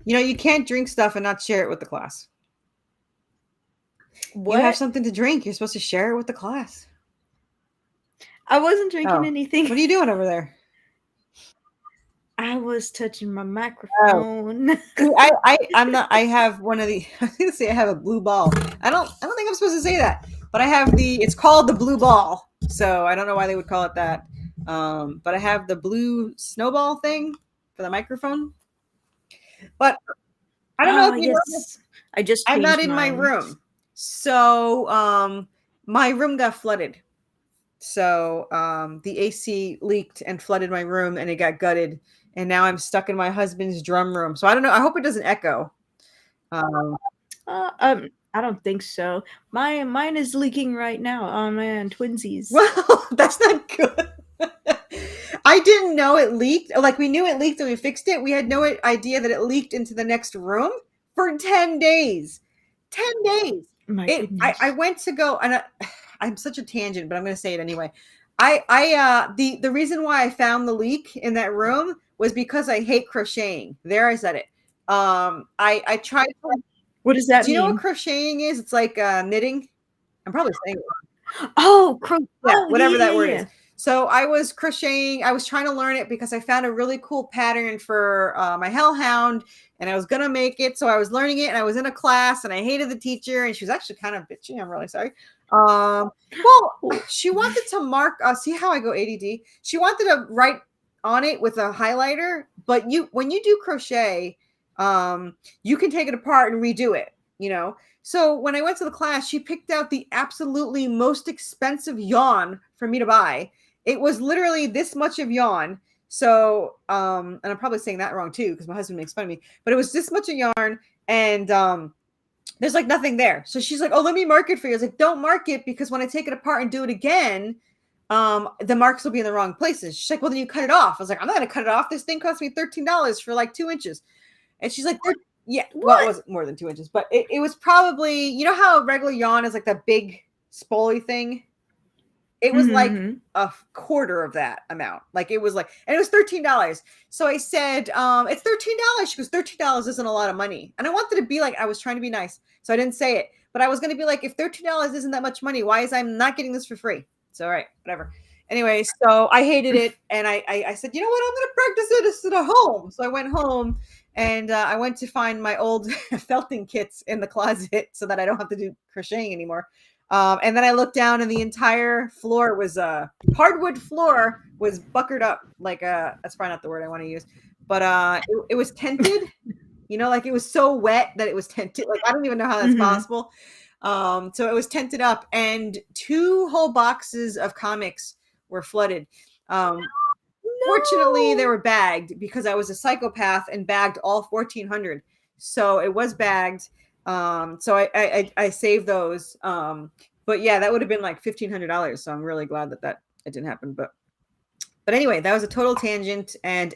you can't drink stuff and not share it with the class. What? You have something to drink. You're supposed to share it with the class. I wasn't drinking anything. What are you doing over there? I was touching my microphone. I'm not. I have one of the. I was gonna say I have a blue ball. I don't think I'm supposed to say that, but I have the. It's called the blue ball. So I don't know why they would call it that. But I have the blue snowball thing for the microphone. But I don't know if you know this. Yes. I just I'm not changed in my mine. room, so my room got flooded. So the AC leaked and flooded my room, and it got gutted. And now I'm stuck in my husband's drum room. So I don't know. I hope it doesn't echo. I don't think so. Mine is leaking right now. Oh man, twinsies. Well, that's not good. I didn't know it leaked. Like, we knew it leaked and we fixed it. We had no idea that it leaked into the next room for 10 days. 10 days. My goodness. I went to go, and I'm such a tangent, but I'm going to say it anyway. The reason why I found the leak in that room was because I hate crocheting. There, I said it. I tried. What does that Do you mean? know what crocheting is? It's like knitting. I'm probably saying it wrong. Oh, Whatever that word is. So I was crocheting. I was trying to learn it because I found a really cool pattern for my hellhound, and I was gonna make it. So I was learning it, and I was in a class, and I hated the teacher, and she was actually kind of bitchy. I'm really sorry. Well, she wanted to mark. See how I go ADD. She wanted to write on it with a highlighter, but when you do crochet, you can take it apart and redo it. You know. So when I went to the class, she picked out the absolutely most expensive yarn for me to buy. It was literally this much of yarn. So, and I'm probably saying that wrong too, because my husband makes fun of me, but it was this much of yarn, and there's like nothing there. So she's like, oh, let me mark it for you. I was like, don't mark it, because when I take it apart and do it again, the marks will be in the wrong places. She's like, well, then you cut it off. I was like, I'm not going to cut it off. This thing cost me $13 for like 2 inches. And she's like, yeah, well, it wasn't more than 2 inches, but it was probably, you know how regular yarn is like that big spoly thing? It was like a quarter of that amount. Like, it was like, and it was $13. So I said, it's $13. She goes, $13 isn't a lot of money. And I wanted to be like, I was trying to be nice, so I didn't say it, but I was going to be like, if $13 isn't that much money, why is I'm not getting this for free? So, all right, whatever. Anyway, so I hated it. And I said, you know what? I'm going to practice it at home. So I went home, and I went to find my old felting kits in the closet so that I don't have to do crocheting anymore. And then I looked down, and the entire floor was hardwood floor was buckered up. Like that's probably not the word I want to use, but it was tented. You know, like, it was so wet that it was tented. Like, I don't even know how that's possible. So it was tented up, and 2 whole boxes of comics were flooded. Fortunately, they were bagged, because I was a psychopath and bagged all 1,400. So it was bagged. So I saved those. But yeah, that would have been like $1,500. So I'm really glad that it didn't happen. But anyway, that was a total tangent. And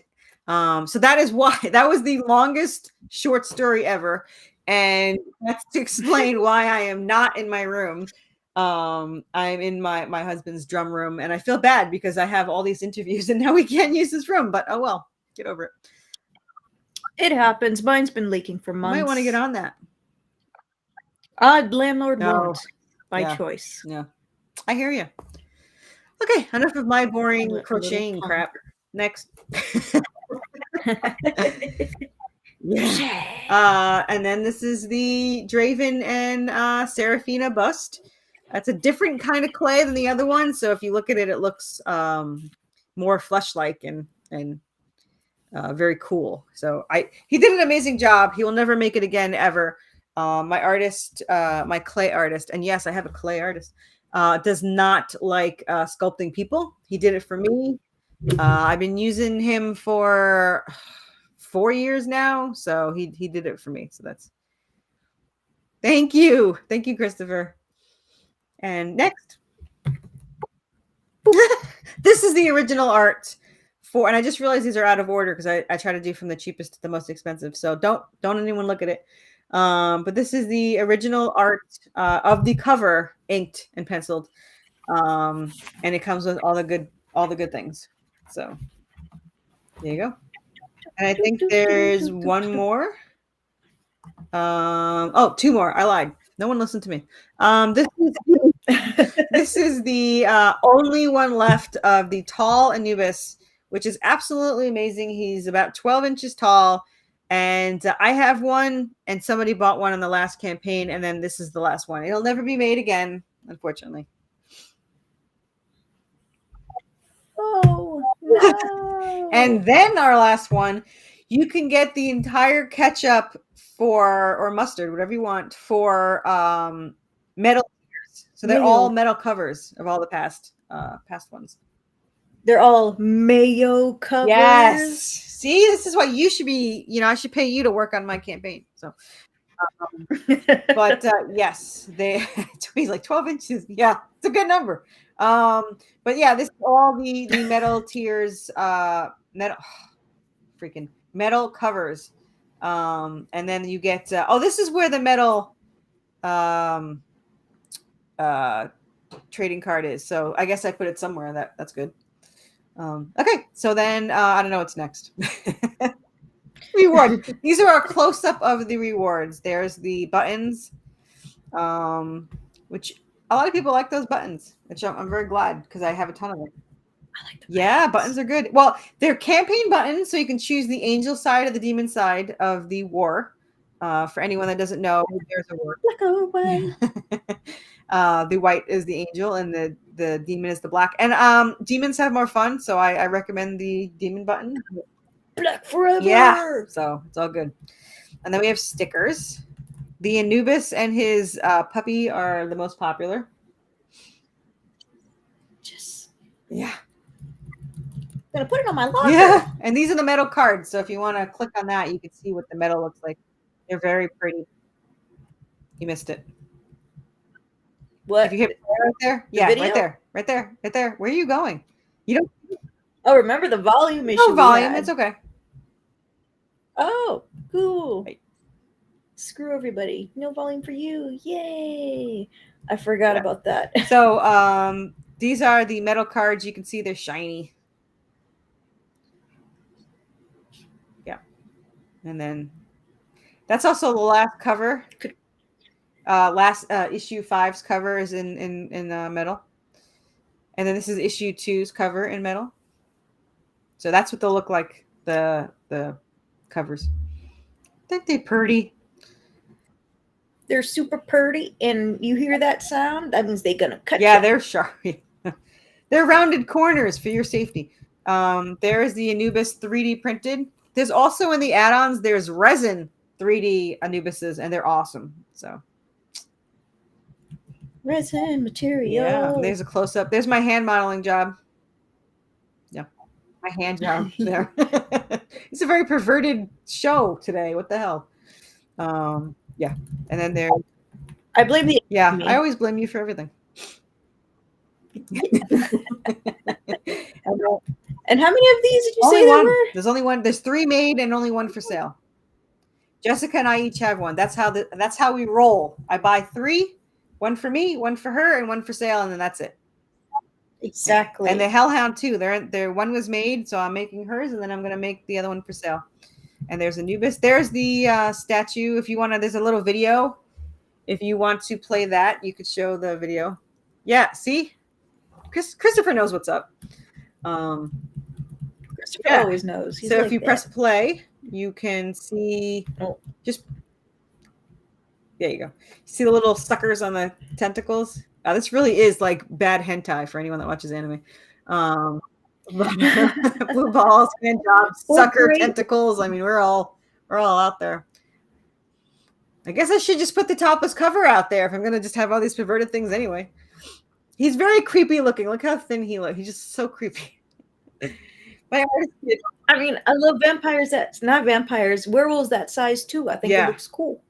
so that is why that was the longest short story ever. And that's to explain why I am not in my room. I'm in my husband's drum room, and I feel bad because I have all these interviews and now we can't use this room, but oh well, get over it. It happens. Mine's been leaking for months. You might want to get on that. Landlord won't, by choice. Yeah, I hear you. Okay, enough of my boring crocheting crap. Next. Yeah. And then this is the Draven and Seraphina bust. That's a different kind of clay than the other one. So if you look at it, it looks more flesh-like and very cool. So he did an amazing job. He will never make it again, ever. My artist, my clay artist, and yes, I have a clay artist, does not like sculpting people. He did it for me. I've been using him for 4 years now, so he did it for me. So that's thank you, Christopher. And next, this is the original art for, and I just realized these are out of order because I try to do from the cheapest to the most expensive. So don't anyone look at it. But this is the original art of the cover, inked and penciled, and it comes with all the good things. So there you go. And I think there's one more. 2 more. I lied. No one listened to me. This is the only one left of the tall Anubis which is absolutely amazing. He's about 12 inches tall. And I have one, and somebody bought one on the last campaign, and then this is the last one. It'll never be made again, unfortunately. Oh no! And then our last one, you can get the entire ketchup or mustard, whatever you want, for metal. So they're all metal covers of all the past ones. They're all mayo covers. Yes. See, this is why you should be. I should pay you to work on my campaign. So, but yes, he's like 12 inches. Yeah, it's a good number. But yeah, this is all the metal tiers, freaking metal covers. And then you get this is where the metal trading card is. So I guess I put it somewhere. That's good. Okay, so then I don't know what's next. Reward. These are a close up of the rewards. There's the buttons, which a lot of people like those buttons, which I'm very glad because I have a ton of them. I like the buttons are good. Well, they're campaign buttons, so you can choose the angel side or the demon side of the war. For anyone that doesn't know, there's a war. Black or white. The white is the angel, and the demon is the black. And demons have more fun, so I recommend the demon button. Black forever. Yeah, so it's all good. And then we have stickers. The Anubis and his puppy are the most popular. Yeah. Gonna put it on my locker. Yeah, and these are the metal cards. So if you want to click on that, you can see what the metal looks like. They're very pretty. You missed it. What? If you hit right there? Yeah, right there. Where are you going? You don't. Oh, remember the volume issue? No volume. It's okay. Oh, cool. Right. Screw everybody. No volume for you. Yay! I forgot about that. So these are the metal cards. You can see they're shiny. Yeah, and then that's also the last cover. Last issue 5's cover is in metal, and then this is issue 2's cover in metal. So that's what they'll look like, the covers. I think they're pretty. They're super pretty, and you hear that sound? That means they're gonna cut. Yeah, you. they're sharp. They're rounded corners for your safety. There's the Anubis 3D printed. There's also in the add-ons, there's resin 3D Anubises, and they're awesome. So resin material. Yeah, there's a close-up. There's my hand modeling job. Yeah, my hand job there. It's a very perverted show today. What the hell? Yeah, and then there. I blame the. Yeah, I always blame you for everything. And how many of these did you say there were? There's only one. There's 3 made and only 1 for sale. Jessica and I each have one. That's how we roll. I buy 3, 1 for me, 1 for her, and 1 for sale, and then that's it. Exactly. And the Hellhound too. Their one was made, so I'm making hers, and then I'm gonna make the other one for sale. And there's Anubis. There's the statue. If you want to, there's a little video. If you want to play that, you could show the video. Yeah, see? Christopher knows what's up. Christopher always knows. So if you press play, you can see just there you go. See the little suckers on the tentacles? This really is like bad hentai for anyone that watches anime. Blue balls, hand jobs, sucker tentacles. I mean, we're all out there. I guess I should just put the topless cover out there if I'm gonna just have all these perverted things anyway. He's very creepy looking. Look how thin he looks. He's just so creepy. I mean, I love vampires that's not vampires, werewolves that size too. I think it looks cool.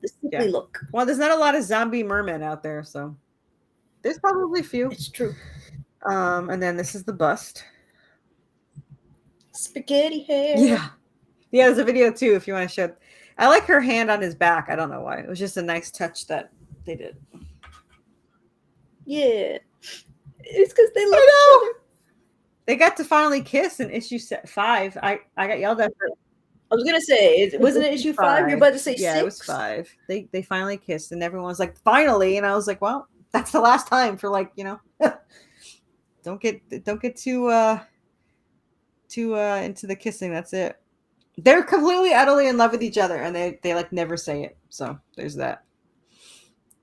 The sickly look. Well, there's not a lot of zombie mermen out there, so there's probably a few. It's true. And then this is the bust. Spaghetti hair. Yeah. Yeah, there's a video too if you want to show. I like her hand on his back. I don't know why. It was just a nice touch that they did. Yeah. It's because they love each other. They got to finally kiss in issue 5. I got yelled at for. I was gonna say, wasn't it issue 5? You're about to say 6. Yeah, it was 5. They finally kissed, and everyone was like, "Finally!" And I was like, "Well, that's the last time for don't get too into the kissing. That's it. They're completely utterly in love with each other, and they like never say it. So there's that.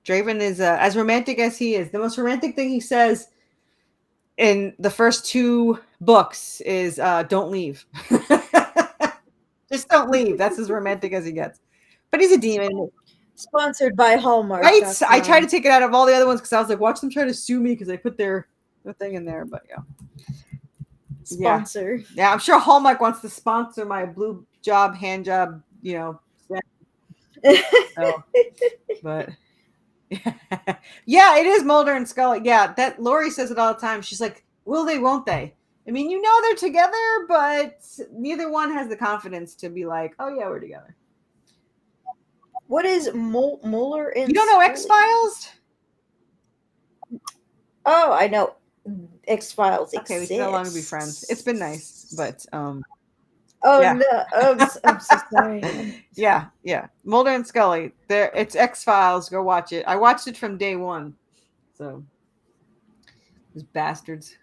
Draven is as romantic as he is. The most romantic thing he says in the first 2 books is don't leave. Just don't leave. That's as romantic as he gets. But he's a demon. Sponsored by Hallmark. I tried to take it out of all the other ones because I was like, watch them try to sue me because they put their thing in there. But yeah. Sponsor. Yeah, I'm sure Hallmark wants to sponsor my blue job, hand job, you know. So, but yeah, it is Mulder and Scully. Yeah, that Lori says it all the time. She's like, will they, won't they? I mean, you know they're together, but neither one has the confidence to be like, oh yeah, we're together. What is Mulder and You don't know X-Files? Oh, I know X-Files Okay, exists. we can no longer be friends. It's been nice, but Oh yeah. no, I'm so sorry. Yeah. Mulder and Scully. It's X-Files. Go watch it. I watched it from day 1. So those bastards.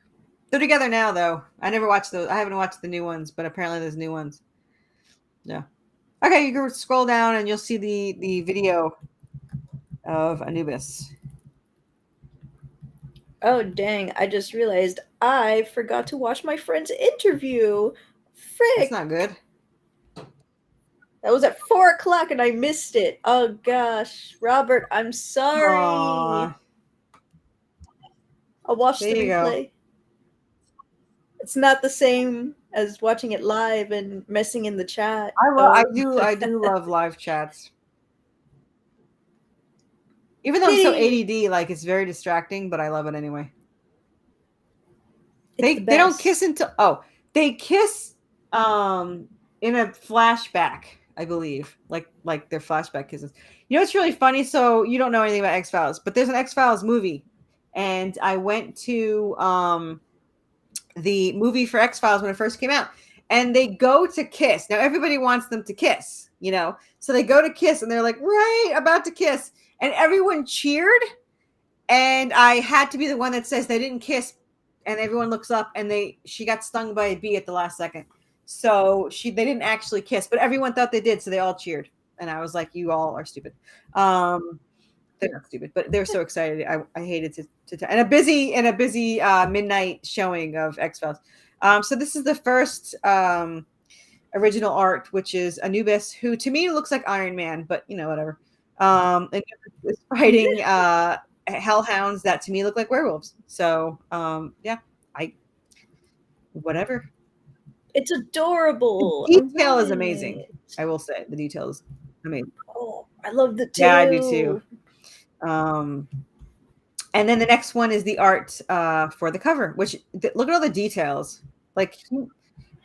They're together now, though. I never watched those. I haven't watched the new ones, but apparently there's new ones. Yeah. Okay, you can scroll down and you'll see the video of Anubis. Oh dang! I just realized I forgot to watch my friend's interview. Frick! That's not good. That was at 4:00 and I missed it. Oh gosh, Robert, I'm sorry. Aww. I'll watch There the you go. replay. It's not the same as watching it live and messing in the chat. I do love live chats. Even though I'm so ADD, like it's very distracting, but I love it anyway. They don't kiss until they kiss in a flashback, I believe. Like their flashback kisses. You know what's really funny? So you don't know anything about X-Files, but there's an X-Files movie. And I went to the movie for X-Files when it first came out. And they go to kiss. Now everybody wants them to kiss, you know. So they go to kiss and they're like, right, about to kiss. And everyone cheered. And I had to be the one that says they didn't kiss. And everyone looks up and she got stung by a bee at the last second. So they didn't actually kiss, but everyone thought they did. So they all cheered. And I was like, you all are stupid. They're not stupid, but they're so excited. I hated to and a busy midnight showing of X-Files. So this is the first original art, which is Anubis, who to me looks like Iron Man, but you know, whatever. And is fighting hellhounds that to me look like werewolves. So yeah, whatever. It's adorable. The detail is amazing. I will say the detail is amazing. Oh, I love the tail. Yeah, I do too. And then the next one is the art for the cover, which look at all the details. Like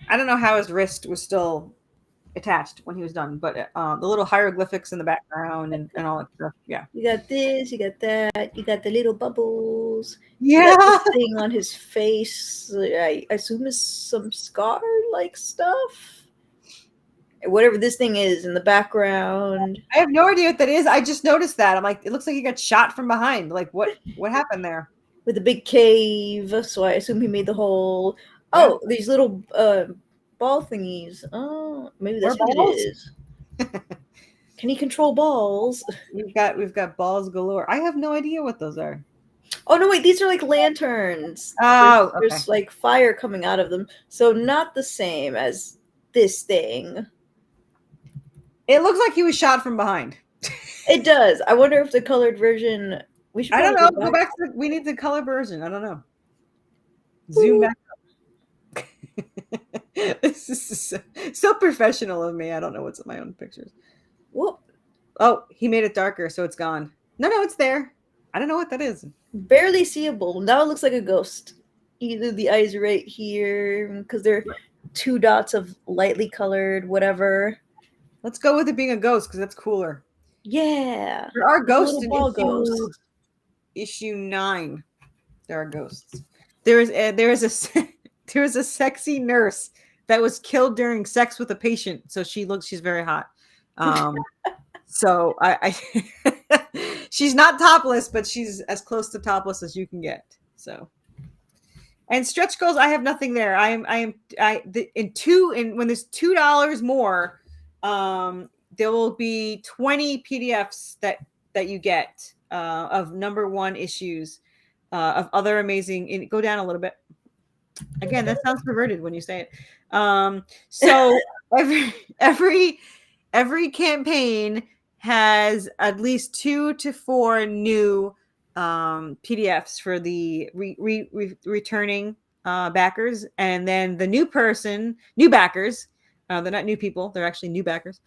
I don't know how his wrist was still attached when he was done, but the little hieroglyphics in the background and all that stuff. Yeah. You got this, you got that, you got the little bubbles. Yeah. You got the thing on his face. I assume is some scar-like stuff. Whatever this thing is in the background. I have no idea what that is. I just noticed that. I'm like, it looks like he got shot from behind. Like what happened there? With a big cave, so I assume he made the hole. Oh, yeah. These little ball thingies. Oh, maybe that's what it is. Can he control balls? We've got balls galore. I have no idea what those are. Oh no, wait, these are like lanterns. Oh, okay. There's like fire coming out of them. So not the same as this thing. It looks like he was shot from behind. It does. I wonder if the colored version. We should. I don't know. Go back to. We need the color version. I don't know. Zoom back up. This is so professional of me. I don't know what's in my own pictures. Whoop. Oh, he made it darker, so it's gone. No, it's there. I don't know what that is. Barely seeable. Now it looks like a ghost. Either the eyes right here, because they're 2 dots of lightly colored, whatever. Let's go with it being a ghost because that's cooler. Yeah. There are ghosts in ghosts. Issue 9. There are ghosts. There is a sexy nurse that was killed during sex with a patient. So she's very hot. So I she's not topless, but she's as close to topless as you can get. So And stretch goals, I have nothing there. When there's $2 more, there will be 20 PDFs that you get of number one issues of other amazing. Go down a little bit. Again, that sounds perverted when you say it. So every campaign has at least 2 to 4 new PDFs for the returning backers, and then the new backers. They're not new people; they're actually new backers.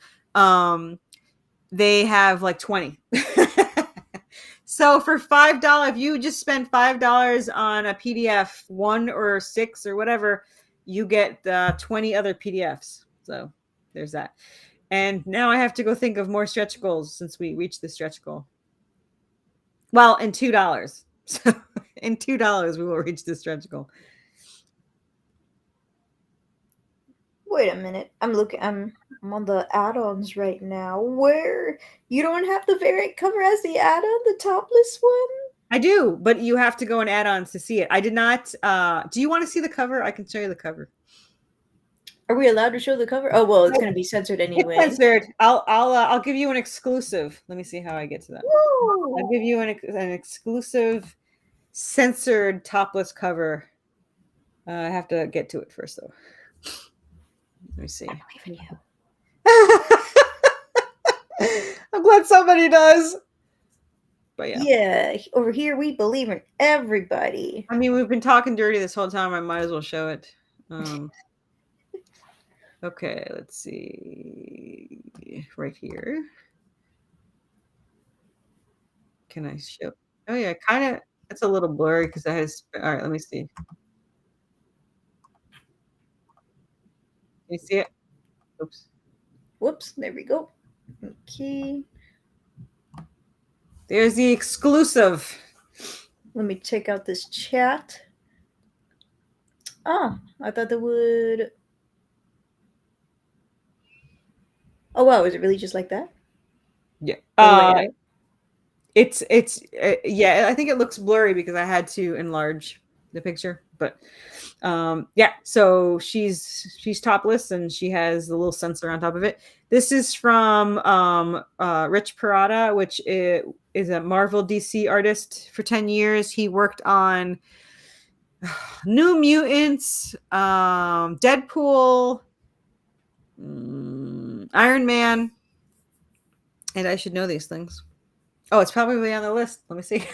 They have like 20. So for $5, if you just spend $5 on a PDF, 1 or 6 or whatever, you get 20 other PDFs. So there's that. And now I have to go think of more stretch goals since we reached the stretch goal. Well, in $2. So in $2, we will reach the stretch goal. Wait a minute. I'm on the add-ons right now. Where you don't have the variant cover as the add-on, the topless one? I do, but you have to go in add-ons to see it. I did not. Do you want to see the cover? I can show you the cover. Are we allowed to show the cover? Oh well, it's going to be censored anyway. It's censored. I'll give you an exclusive. Let me see how I get to that. Woo! I'll give you an exclusive censored topless cover. I have to get to it first though. Let me see. I believe in you. I'm glad somebody does. But yeah, over here we believe in everybody. I mean, we've been talking dirty this whole time. I might as well show it. Okay, let's see. Right here. Can I show? Oh yeah, kind of. It's a little blurry because I has. All right, let me see. You see it? Oops. Whoops, there we go. Okay. There's the exclusive. Let me check out this chat. Oh, I thought that would... Oh, wow, is it really just like that? Yeah. It's yeah, I think it looks blurry because I had to enlarge the picture, but yeah, so she's topless and she has the little sensor on top of it. This is from Rich Parada, which is a Marvel DC artist for 10 years. He worked on New Mutants, Deadpool, Iron Man, and I should know these things. Oh, it's probably on the list. Let me see.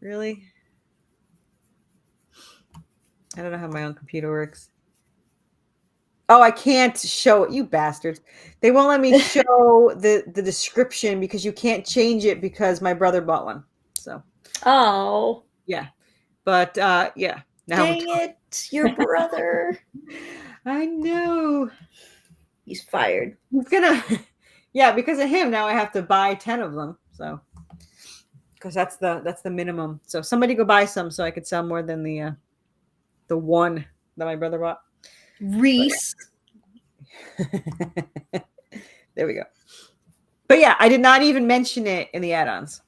Really? I don't know how my own computer works. Oh, I can't show it, you bastards. They won't let me show the description because you can't change it because my brother bought one. So. Oh. Yeah. But yeah. Now dang it, your brother. I know. He's fired. He's gonna, yeah, because of him. Now I have to buy 10 of them. So, because that's the minimum. So somebody go buy some so I could sell more than the one that my brother bought. Reese. There we go. But yeah, I did not even mention it in the add-ons.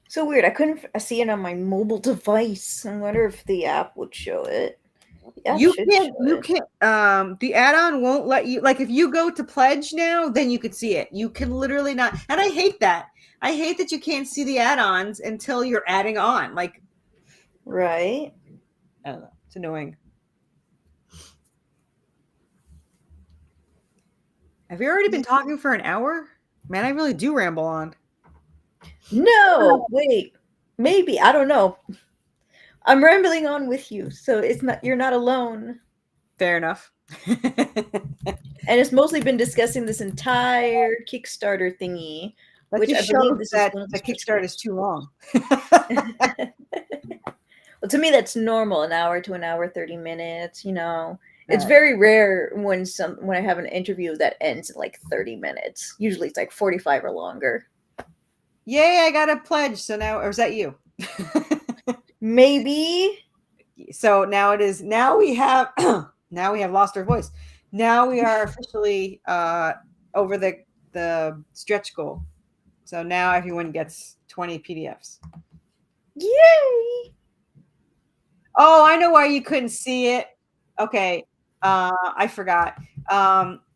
So weird. I couldn't see it on my mobile device. I wonder if the app would show it. You can't. The add-on won't let you. Like if you go to pledge now, then you could see it. You can literally not. And I hate that. I hate that you can't see the add-ons until you're adding on. Like, right? I don't know. It's annoying. Have you already been talking for an hour? Man, I really do ramble on. No, wait. Maybe. I don't know. I'm rambling on with you, so you're not alone. Fair enough. And it's mostly been discussing this entire Kickstarter thingy, which I believe the Kickstarter is too long. Well, to me, that's normal. An hour to an hour, 30 minutes. You know, it's very rare when I have an interview that ends in like 30 minutes. Usually, it's like 45 or longer. Yay! I got a pledge. So now, or is that you? Maybe. So now it is. Now we have. Now we have lost our voice. Now we are officially over the the stretch goal. So now everyone gets 20 PDFs. Yay! Oh, I know why you couldn't see it. Okay. I forgot.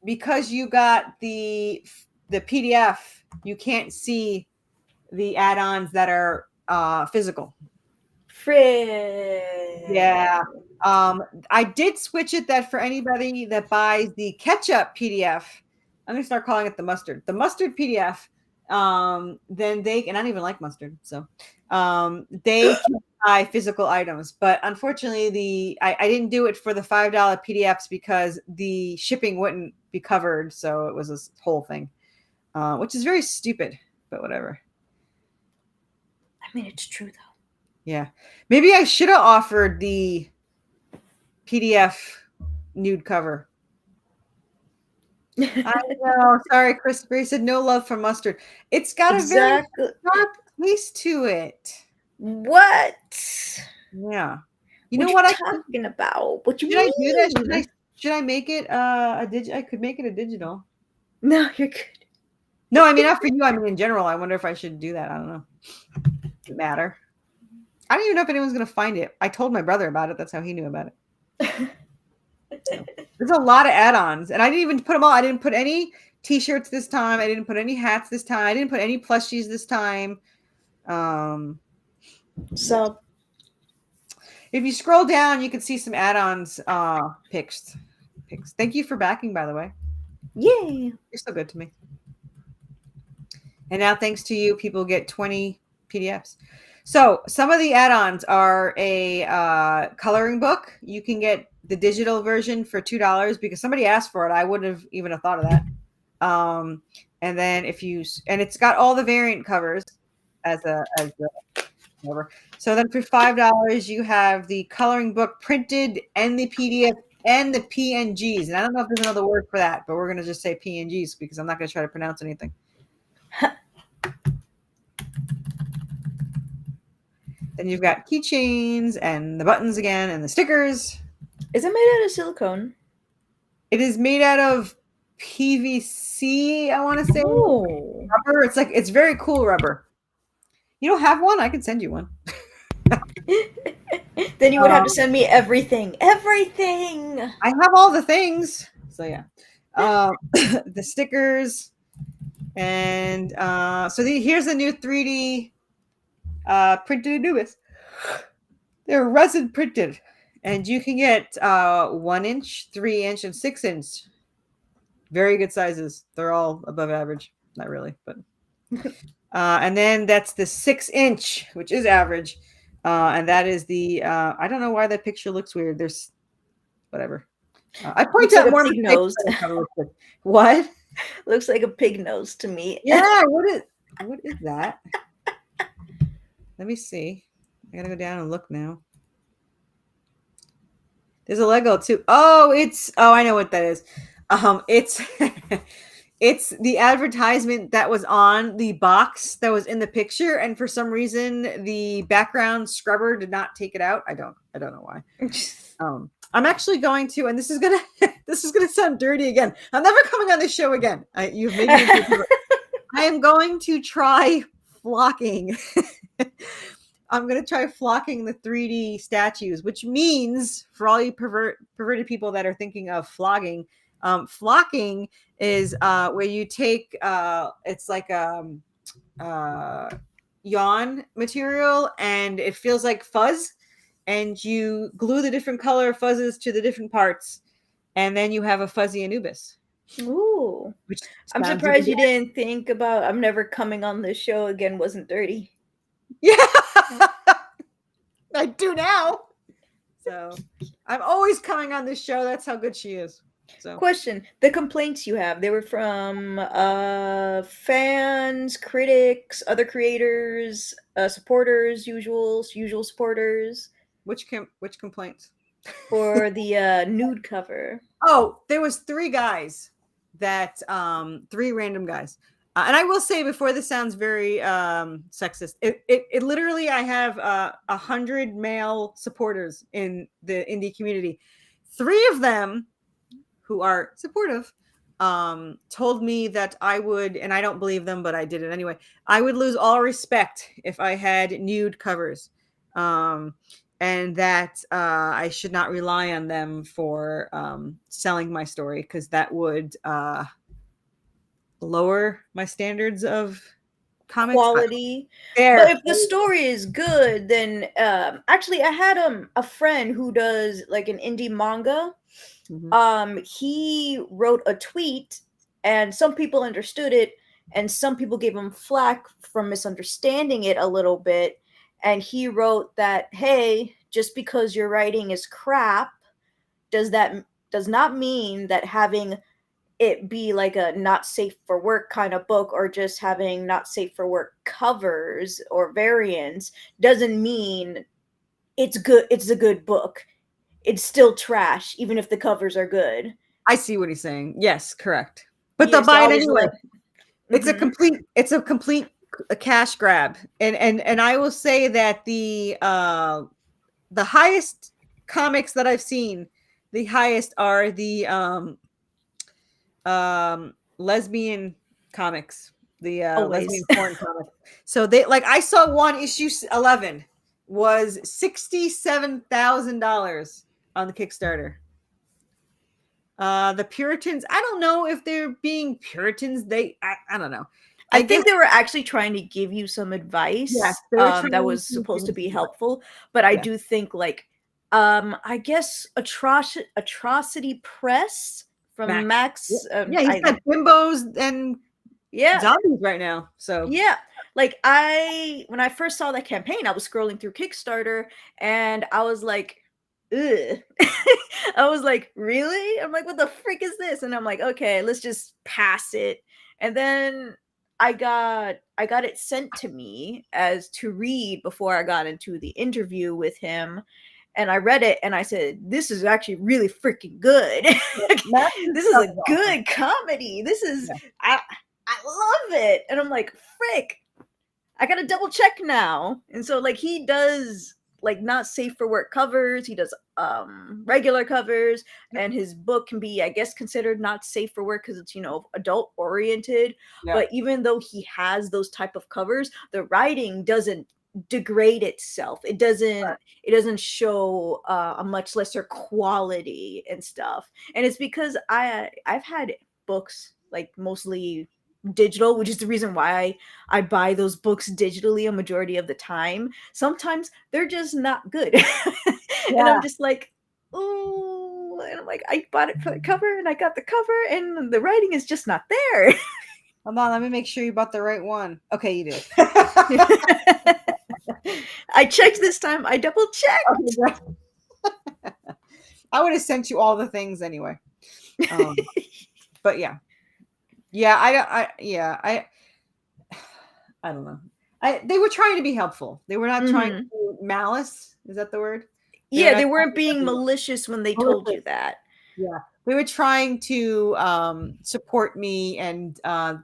Because you got the PDF, you can't see the add-ons that are physical. Frick. Yeah. I did switch it that for anybody that buys the ketchup PDF, I'm gonna start calling it the mustard. The mustard PDF, then they, and I don't even like mustard, so they can buy physical items. But unfortunately, I didn't do it for the $5 PDFs because the shipping wouldn't be covered, so it was this whole thing, which is very stupid, but whatever. I mean, it's true though. Yeah, maybe I should have offered the PDF nude cover. I know. Sorry, Christopher. He said no love for mustard. It's got a very sharp taste to it. What? Yeah. You know what I'm talking about? What you should mean? I do that? Should I make it a digital? I could make it a digital. No, you're good. No, I mean not for you. I mean in general. I wonder if I should do that. I don't know. Doesn't matter. I don't even know if anyone's gonna find it. I told my brother about it. That's how he knew about it. There's a lot of add-ons, and I didn't even put them all. I didn't put any T-shirts this time. I didn't put any hats this time. I didn't put any plushies this time. So, if you scroll down, you can see some add-ons pics. Thank you for backing, by the way. Yeah, you're so good to me. And now, thanks to you, people get 20 PDFs. So some of the add-ons are a coloring book. You can get the digital version for $2 because somebody asked for it. I wouldn't have even thought of that. And then and it's got all the variant covers as whatever. So then for $5, you have the coloring book printed and the PDF and the PNGs. And I don't know if there's another word for that, but we're going to just say PNGs because I'm not going to try to pronounce anything. Then you've got keychains and the buttons again and the stickers. Is it made out of silicone? It is made out of PVC, I want to say. Oh. Rubber. It's very cool rubber. You don't have one? I can send you one. Then you would have to send me everything. Everything! I have all the things. So yeah. The stickers. And here's the new 3D printed Anubis. They're resin printed. And you can get 1 inch, 3 inch, and 6 inch. Very good sizes. They're all above average. Not really, but. And then that's the 6 inch, which is average. And that is the, I don't know why that picture looks weird. There's whatever. I point out more nose. What? Looks like a pig nose to me. Yeah. What is that? Let me see. I gotta go down and look now. There's a Lego too. Oh, I know what that is. It's it's the advertisement that was on the box that was in the picture, and for some reason the background scrubber did not take it out. I don't know why. I'm actually going to, and this is gonna sound dirty again. I'm never coming on this show again. You've made me. I am going to try flocking. I'm going to try flocking the 3D statues, which means for all you perverted people that are thinking of flogging, flocking is where you take it's like yarn material and it feels like fuzz, and you glue the different color fuzzes to the different parts, and then you have a fuzzy Anubis. Ooh. I'm surprised you didn't think about I'm never coming on this show again wasn't dirty. Yeah. I do now. So I'm always coming on this show. That's how good she is. So question, the complaints you have, they were from fans, critics, other creators, supporters, usual supporters. Which complaints? For the nude cover. Oh, there was 3 guys that 3 random guys. And I will say before this sounds very sexist, it literally, I have 100 male supporters in the indie community. 3 of them who are supportive told me that I would, and I don't believe them, but I did it anyway. I would lose all respect if I had nude covers, and that I should not rely on them for selling my story, because that would lower my standards of comics. Quality. But There. if the story is good, then actually I had a friend who does like an indie manga. He wrote a tweet and some people understood it and some people gave him flack for misunderstanding it a little bit. And he wrote that, hey, just because your writing is crap does not mean that having it be like a not safe for work kind of book or just having not safe for work covers or variants doesn't mean it's good. It's a good book. It's still trash even if the covers are good. I see what he's saying. Yes, correct. But they'll Yes, to buy it always anyway. let. It's a complete cash grab. And I will say that the highest comics that I've seen, the highest are the lesbian comics, the Always. lesbian porn comics. So they, like, I saw one issue 11 was $67,000 on the Kickstarter. The Puritans, I don't know if they're being Puritans. I don't know. I think they were actually trying to give you some advice. Yes, that was supposed to be helpful. But I do think like I guess Atrocity Press from Max. He's got bimbos and zombies right now. So yeah, like when I first saw that campaign, I was scrolling through Kickstarter and I was like, ugh. I was like, really? I'm like, what the frick is this? And I'm like, okay, let's just pass it. And then I got it sent to me as to read before I got into the interview with him. And I read it and I said, this is actually really freaking good. This is a good comedy. This is, I love it. And I'm like, frick, I gotta double check now. And so like he does like not safe for work covers, he does regular covers, and his book can be, I guess, considered not safe for work because it's, adult oriented. But even though he has those type of covers, the writing doesn't degrade itself. It doesn't show a much lesser quality and stuff. And it's because I've had books like mostly digital, which is the reason why I buy those books digitally a majority of the time. Sometimes they're just not good. And I'm just like, oh, and I'm like, I bought it for the cover and I got the cover and the writing is just not there. Hold on, let me make sure you bought the right one. Okay, you did. I checked this time. I double checked. Okay, I would have sent you all the things anyway. But yeah. I don't know. They were trying to be helpful. They were not trying to malice. Is that the word? They weren't being malicious when they told you that. Yeah. They were trying to support me and and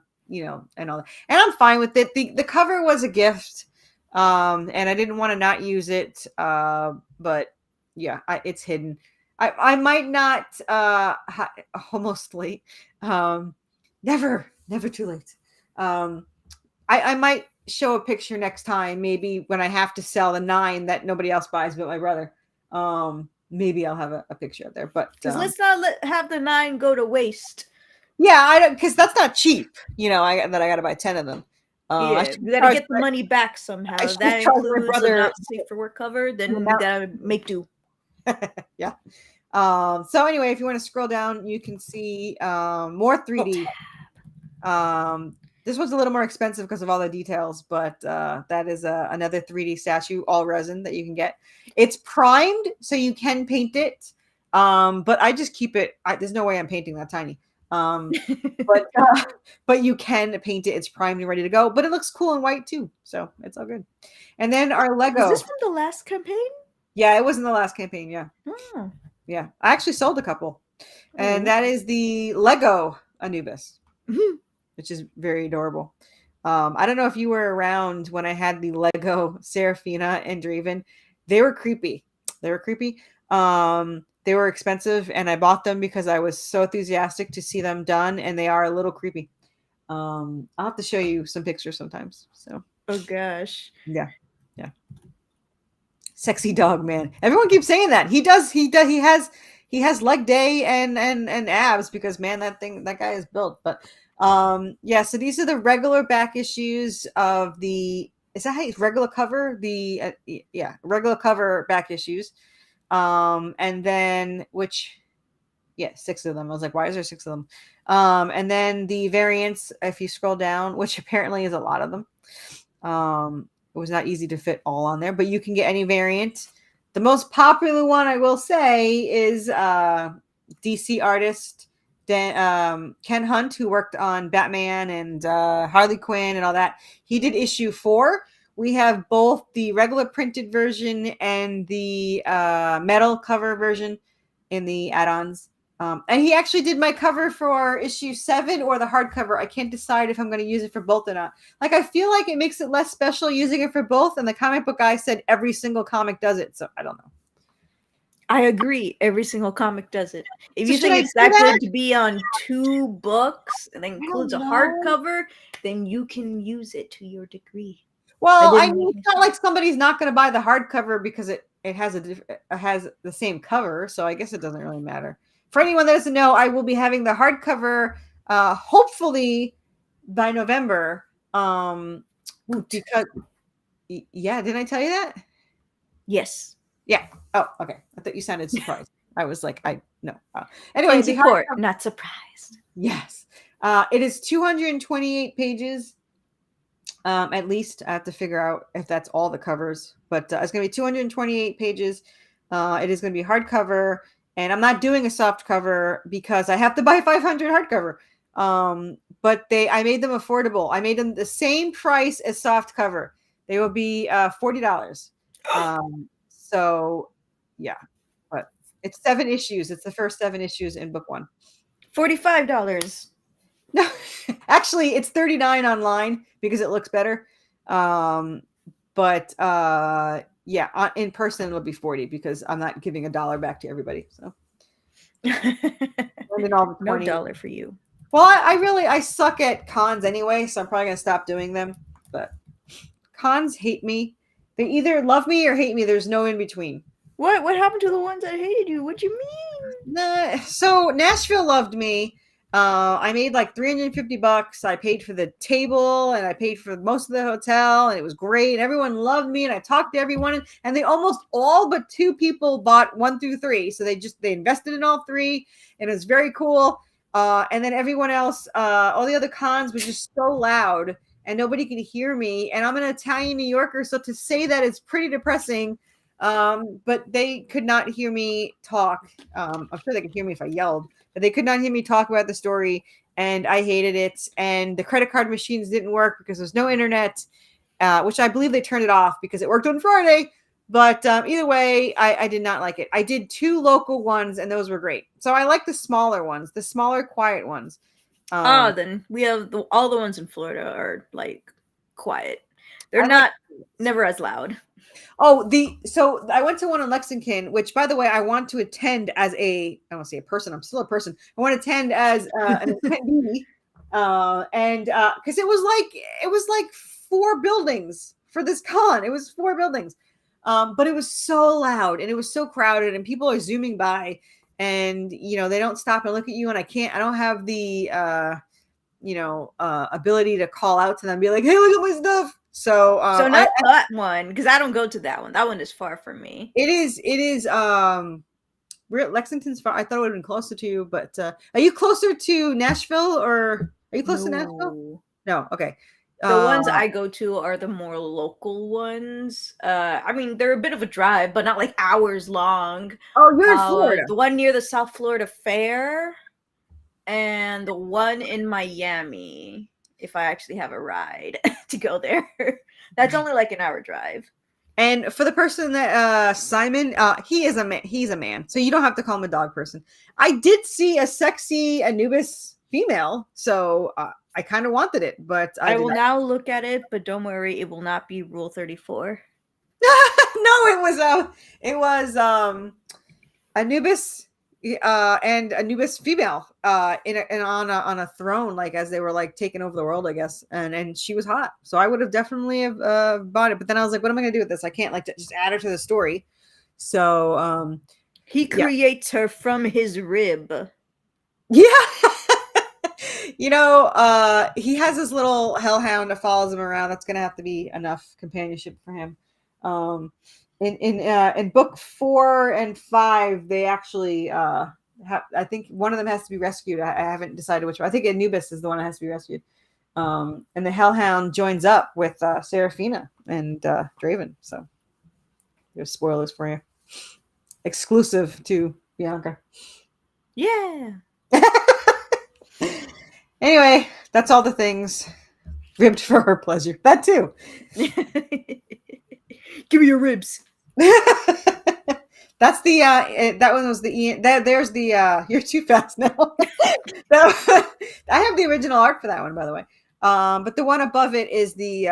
all that. And I'm fine with it. The cover was a gift. And I didn't want to not use it. But yeah, it's hidden. I might not almost late. Never too late. I might show a picture next time, maybe when I have to sell the 9 that nobody else buys but my brother. Maybe I'll have a picture of there, but let's not have the 9 go to waste. Yeah, I don't, because that's not cheap. I got to buy 10 of them. You gotta get the money back somehow. If that includes a not safe for work cover, then you gotta make do. Yeah. So anyway, if you want to scroll down, you can see more 3D. This one's a little more expensive because of all the details, but that is another 3D statue, all resin, that you can get. It's primed, so you can paint it. But I just keep it. There's no way I'm painting that tiny. But you can paint it. It's primed and ready to go. But it looks cool in white too, so it's all good. And then our Lego. Is this from the last campaign? Yeah, it was in the last campaign. Yeah. Oh. Yeah, I actually sold a couple, and that is the Lego Anubis, which is very adorable. I don't know if you were around when I had the Lego Seraphina and Draven. They were creepy. They they were expensive, and I bought them because I was so enthusiastic to see them done, and they are a little creepy. I'll have to show you some pictures sometimes. So Oh gosh. yeah, yeah. Sexy dog man. Everyone keeps saying that. He does. He has leg day and abs because man, that guy is built. But yeah. So these are the regular back issues of the. Is that how it's regular cover? The yeah, regular cover back issues. And then which yeah, 6 of them. I was like, why is there 6 of them? And then the variants, if you scroll down, which apparently is a lot of them. It was not easy to fit all on there, but you can get any variant. The most popular one, I will say, is DC artist Ken Hunt, who worked on Batman and Harley Quinn and all that. He did issue 4. We have both the regular printed version and the metal cover version in the add-ons. And he actually did my cover for issue 7 or the hardcover. I can't decide if I'm going to use it for both or not. Like, I feel like it makes it less special using it for both. And the comic book guy said every single comic does it. So I don't know. I agree. Every single comic does it. If So you think it's that good to be on 2 books and that includes a hardcover, then you can use it to your degree. Well, I mean, it's not like somebody's not going to buy the hardcover because it has the same cover. So I guess it doesn't really matter. For anyone that doesn't know, I will be having the hardcover hopefully by November. Because yeah, didn't I tell you that? Yes. Yeah. Oh, okay. I thought you sounded surprised. I was like, no. Anyway, the support, not surprised. Yes. It is 228 pages. At least I have to figure out if that's all the covers, but it's going to be 228 pages. It is going to be hardcover. And I'm not doing a soft cover because I have to buy 500 hardcover. But I made them affordable. I made them the same price as soft cover. They will be $40. So yeah, but it's 7 issues. It's the first 7 issues in book 1. $45. No, actually, it's $39 online because it looks better. But yeah, in person it'll be $40 because I'm not giving $1 back to everybody. So no dollar for you. Well, I suck at cons anyway, so I'm probably gonna stop doing them. But cons hate me. They either love me or hate me. There's no in between. What happened to the ones that hated you? What do you mean? Nah, so Nashville loved me. I made like $350. I paid for the table and I paid for most of the hotel, and it was great. And everyone loved me, and I talked to everyone, and they almost all but 2 people bought 1 through 3. So they invested in all 3, and it was very cool. And then everyone else, all the other cons was just so loud and nobody could hear me. And I'm an Italian New Yorker, so to say that is pretty depressing. But they could not hear me talk. I'm sure they could hear me if I yelled, but they could not hear me talk about the story, and I hated it. And the credit card machines didn't work because there's no internet, which I believe they turned it off because it worked on Friday. But either way, I did not like it. I did 2 local ones, and those were great. So I like the smaller ones, the smaller, quiet ones. Then we have all the ones in Florida are like quiet. They're never as loud. Oh, so I went to one in Lexington, which, by the way, I want to attend as I don't want to say a person. I'm still a person. I want to attend as an attendee, and because it was like 4 buildings for this con. It was 4 buildings, but it was so loud and it was so crowded, and people are zooming by, and they don't stop and look at you, and I don't have the ability to call out to them, and be like, hey, look at my stuff. So not that one, because I don't go to that one. That one is far from me. It is. We're at Lexington's far. I thought it would have been closer to you, but are you closer to Nashville, or are you close to Nashville? No. Okay. The ones I go to are the more local ones. I mean, they're a bit of a drive, but not like hours long. Oh, you're in Florida. The one near the South Florida Fair, and the one in Miami, if I actually have a ride to go there. That's only like an hour drive. And for the person that Simon, he's a man, so you don't have to call him a dog person. I did see a sexy Anubis female, so I kind of wanted it, but I will now look at it, but don't worry, it will not be Rule 34. No, it was Anubis and Anubis female on a throne, like as they were like taking over the world, I guess. And she was hot, so I would have definitely have bought it. But then I was like, what am I gonna do with this? I can't like just add her to the story. So he creates her from his rib. Yeah. He has this little hellhound that follows him around. That's gonna have to be enough companionship for him. In book 4 and 5, they actually have, I think one of them has to be rescued. I haven't decided which one. I think Anubis is the one that has to be rescued. And the hellhound joins up with Seraphina and Draven. So there's spoilers for you. Exclusive to Bianca. Yeah. Anyway, that's all the things. Ribbed for her pleasure. That too. Give me your ribs. That's the that one was the Ian. There's the you're too fast now. I have the original art for that one, by the way. But the one above it is the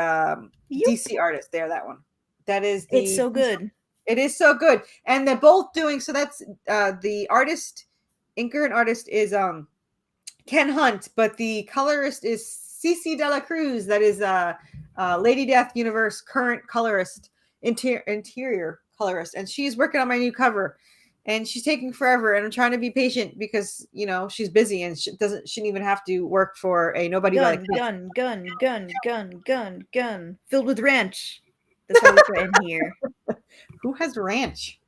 DC artist there. That one. That is the. It's so good. It is so good, and they're both doing so. That's the artist, inker and artist is Ken Hunt, but the colorist is Cece Dela Cruz. That is Lady Death Universe current colorist, interior colorist, and she's working on my new cover, and she's taking forever. And I'm trying to be patient because she's busy and shouldn't even have to work for a nobody. Gun filled with ranch. That's why we're in here. Who has ranch?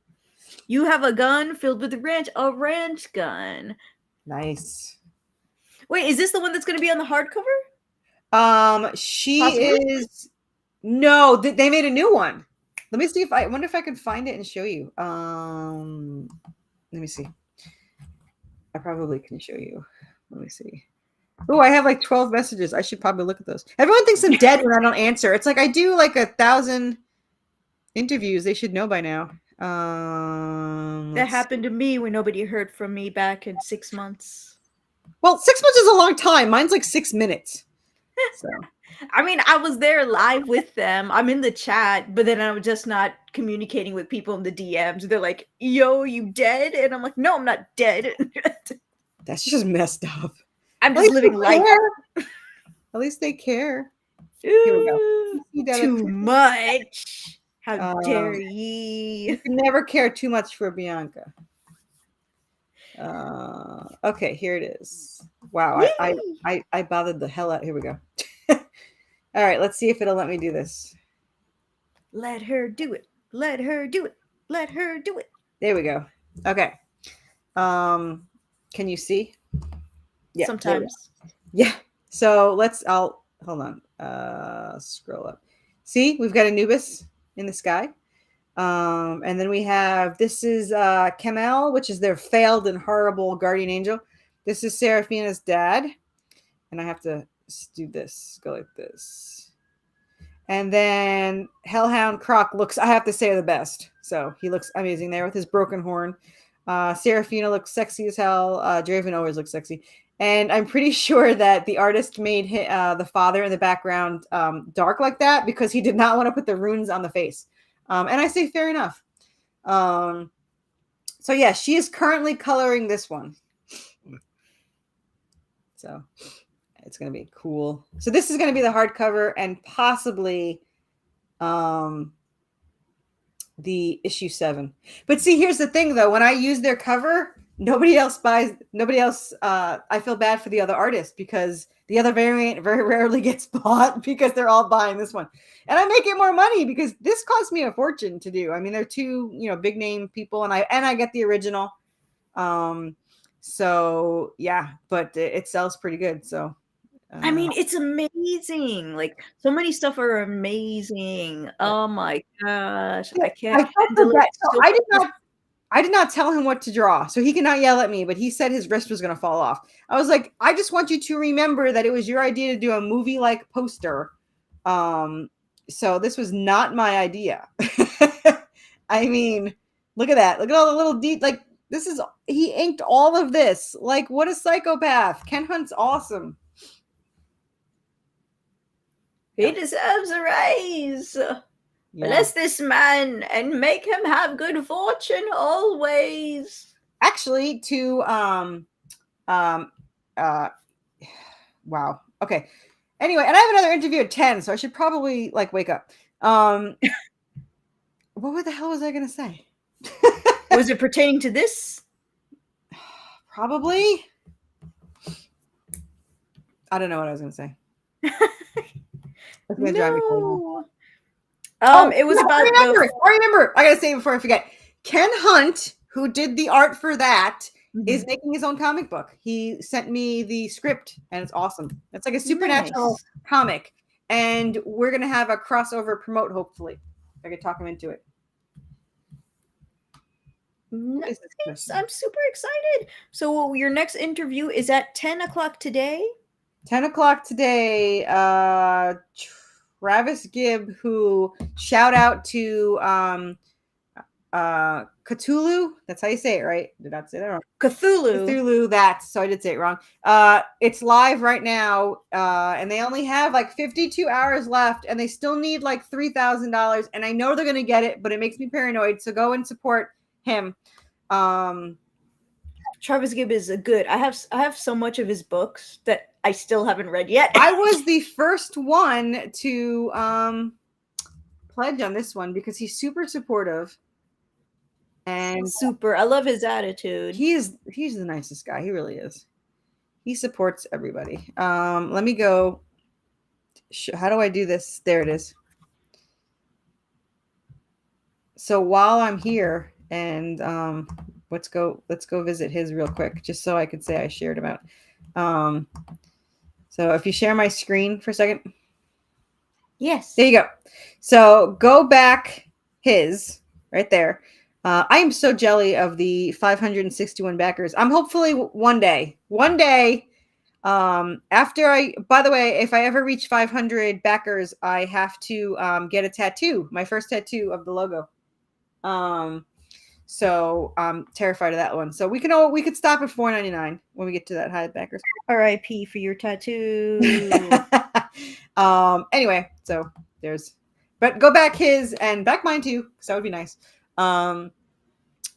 You have a gun filled with ranch. A ranch gun. Nice. Wait, is this the one that's going to be on the hardcover? She Possibly? Is. No, they made a new one. Let me see I wonder if I can find it and show you. Let me see. I probably can show you. Let me see. Oh, I have like 12 messages. I should probably look at those. Everyone thinks I'm dead when I don't answer. It's like I do like 1,000 interviews. They should know by now. That happened to me when nobody heard from me back in 6 months. Well, 6 months is a long time. Mine's like 6 minutes. So. I mean, I was there live with them. I'm in the chat, but then I'm just not communicating with people in the DMs. They're like, yo, you dead? And I'm like, no, I'm not dead. That's just messed up. I'm just living life. At least they care. Here we go. Too much. How dare ye? You can never care too much for Bianca. Okay, here it is. Wow, I bothered the hell out. Here we go. All right, let's see if it'll let me do this. Let her do it. Let her do it. Let her do it. There we go. Okay. Can you see? Yeah. Sometimes. Yeah. So I'll hold on. Scroll up. See, we've got Anubis in the sky. And then we have, this is Kamel, which is their failed and horrible guardian angel. This is Seraphina's dad. And I have to do this, go like this. And then Hellhound Croc looks, I have to say, the best. So he looks amazing there with his broken horn. Seraphina looks sexy as hell. Draven always looks sexy. And I'm pretty sure that the artist made the father in the background dark like that because he did not want to put the runes on the face. And I say fair enough. So yeah, she is currently coloring this one. So it's going to be cool. So this is going to be the hardcover and possibly the issue 7. But see, here's the thing though. When I use their cover, nobody else buys, I feel bad for the other artist because the other variant very rarely gets bought because they're all buying this one. And I make it more money because this cost me a fortune to do. I mean, they're two, big name people and I get the original. So yeah, but it sells pretty good. So I mean, it's amazing. Like so many stuff are amazing. Oh my gosh. I can't handle it. So I did not tell him what to draw, so he cannot yell at me, but he said his wrist was going to fall off. I was like, I just want you to remember that it was your idea to do a movie-like poster. So this was not my idea. I mean, look at that. Look at all the little like he inked all of this. Like, what a psychopath. Ken Hunt's awesome. He deserves a raise. Yeah. Bless this man and make him have good fortune always. actually to um wow. Okay. Anyway, and I have another interview at 10, so I should probably like wake up. What the hell was I gonna say? Was it pertaining to this? Probably. I don't know what I was gonna say. It's gonna drive me crazy. It was about I remember. I gotta say it before I forget. Ken Hunt, who did the art for that, is making his own comic book. He sent me the script, and it's awesome. It's like a supernatural comic, and we're gonna have a crossover promote. Hopefully, I could talk him into it. Nice. I'm super excited. So your next interview is at 10 o'clock today? 10 o'clock today. Travis Gibb, who shout out to Cthulhu. That's how you say it, right? Did I say that wrong? Cthulhu, so I did say it wrong. It's live right now, and they only have like 52 hours left, and they still need like $3,000, and I know they're gonna get it, but it makes me paranoid, so go and support him. Travis Gibb is a good. I have so much of his books that I still haven't read yet. I was the first one to pledge on this one because he's super supportive and super. I love his attitude. He's the nicest guy. He really is. He supports everybody. Let me go. How do I do this? There it is. So while I'm here, and let's go visit his real quick, just so I could say I shared him out. So if you share my screen for a second. Yes. There you go. So go back his right there. I am so jelly of the 561 backers. I'm hopefully one day, after by the way, if I ever reach 500 backers, I have to get a tattoo, my first tattoo of the logo. So I'm terrified of that one. So we could stop at $4.99 when we get to that high backers. R.I.P. for your tattoo. Anyway, so but go back his and back mine too, because that would be nice.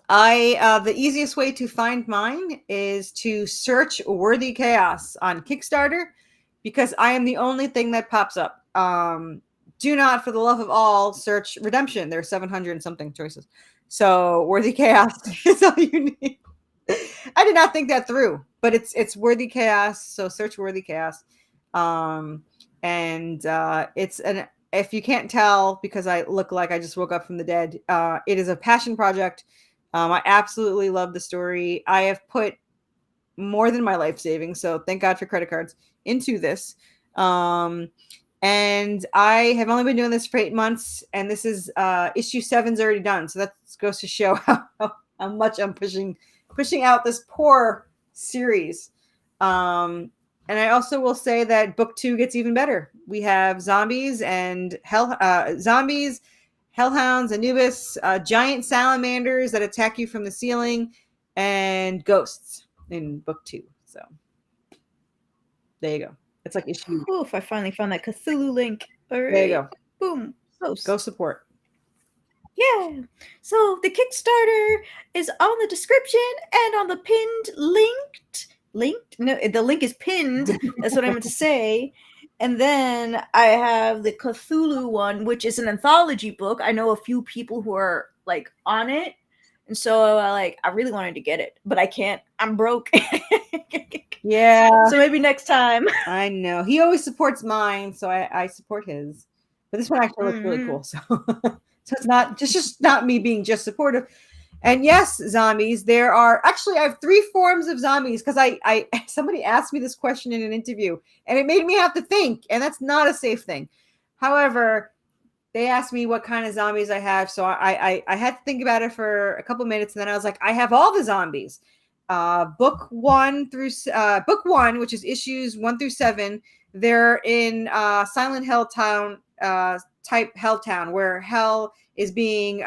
The easiest way to find mine is to search Worthy Chaos on Kickstarter, because I am the only thing that pops up. Do not, for the love of all, search Redemption. There are 700 and something choices. So Worthy Chaos is all you need. I did not think that through, but it's Worthy Chaos. So search Worthy Chaos. It's if you can't tell because I look like I just woke up from the dead, it is a passion project. I absolutely love the story. I have put more than my life savings, so thank God for credit cards, into this. And I have only been doing this for 8 months, and this is issue 7's already done. So that goes to show how much I'm pushing out this poor series. And I also will say that book 2 gets even better. We have zombies and hellhounds, Anubis, giant salamanders that attack you from the ceiling, and ghosts in book 2. So there you go. It's like issue. Oof! I finally found that Cthulhu link. All right. There you go. Boom. Go support. Yeah. So the Kickstarter is on the description and on the pinned linked. No, the link is pinned. That's what I meant to say. And then I have the Cthulhu one, which is an anthology book. I know a few people who are like on it. And so I really wanted to get it, but I can't. I'm broke. Yeah. So maybe next time. I know. He always supports mine, so I support his. But this one actually looks really cool. So it's not just not me being just supportive. And yes, zombies. There are actually I have 3 forms of zombies, because I somebody asked me this question in an interview, and it made me have to think, and that's not a safe thing. However, they asked me what kind of zombies I have, so I had to think about it for a couple minutes, and then I was like, I have all the zombies. Book 1, which is issues 1 through 7. They're in Silent Hell Town type Hell Town, where hell is being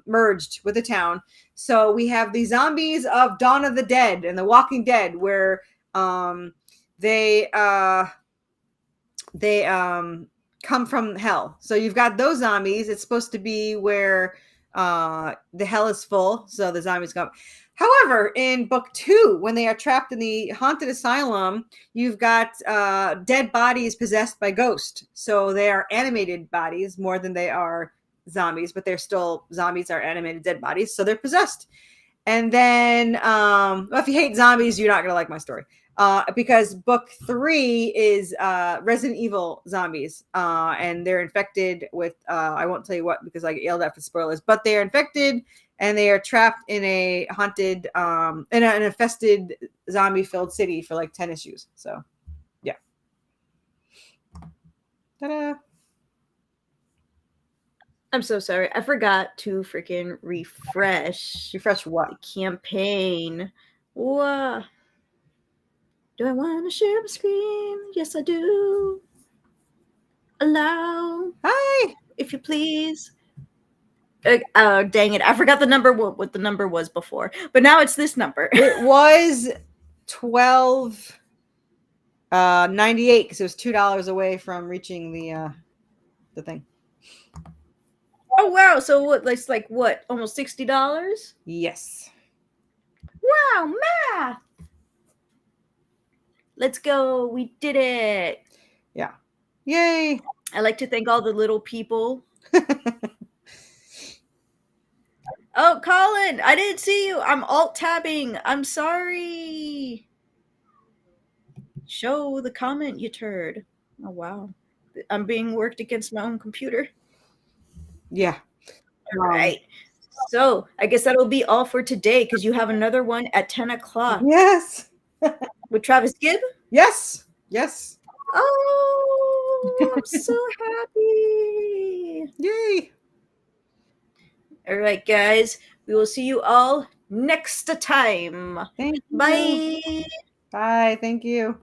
merged with the town. So we have the zombies of Dawn of the Dead and The Walking Dead, where they come from hell. So you've got those zombies. It's supposed to be where the hell is full, so the zombies come. However, in book 2, when they are trapped in the haunted asylum, you've got dead bodies possessed by ghosts. So they are animated bodies more than they are zombies, but they're still zombies are animated dead bodies, so they're possessed. And then, well, if you hate zombies, you're not gonna like my story. Because book 3 is Resident Evil zombies, and they're infected with I won't tell you what because I get yelled at for spoilers, but they're infected and they are trapped in a haunted, in an infested zombie-filled city for like 10 issues. So, yeah. Ta-da! I'm so sorry. I forgot to freaking refresh Refresh what? the campaign. What? Do I want to share my screen? Yes, I do. Allow. Hi. If you please. Dang it. I forgot the number, what the number was before. But now it's this number. It was 12.98 because it was $2 away from reaching the thing. Oh, wow. So what? It's like what? Almost $60? Yes. Wow, math. Let's go. We did it. Yeah. Yay. I like to thank all the little people. Oh, Colin, I didn't see you. I'm alt-tabbing. I'm sorry. Show the comment, you turd. Oh, wow. I'm being worked against my own computer. Yeah. All right. So I guess that'll be all for today because you have another one at 10 o'clock. Yes. With Travis Gibb? Yes. Yes. Oh, I'm so happy. Yay. All right, guys. We will see you all next time. Thank you. Bye. Bye. Thank you.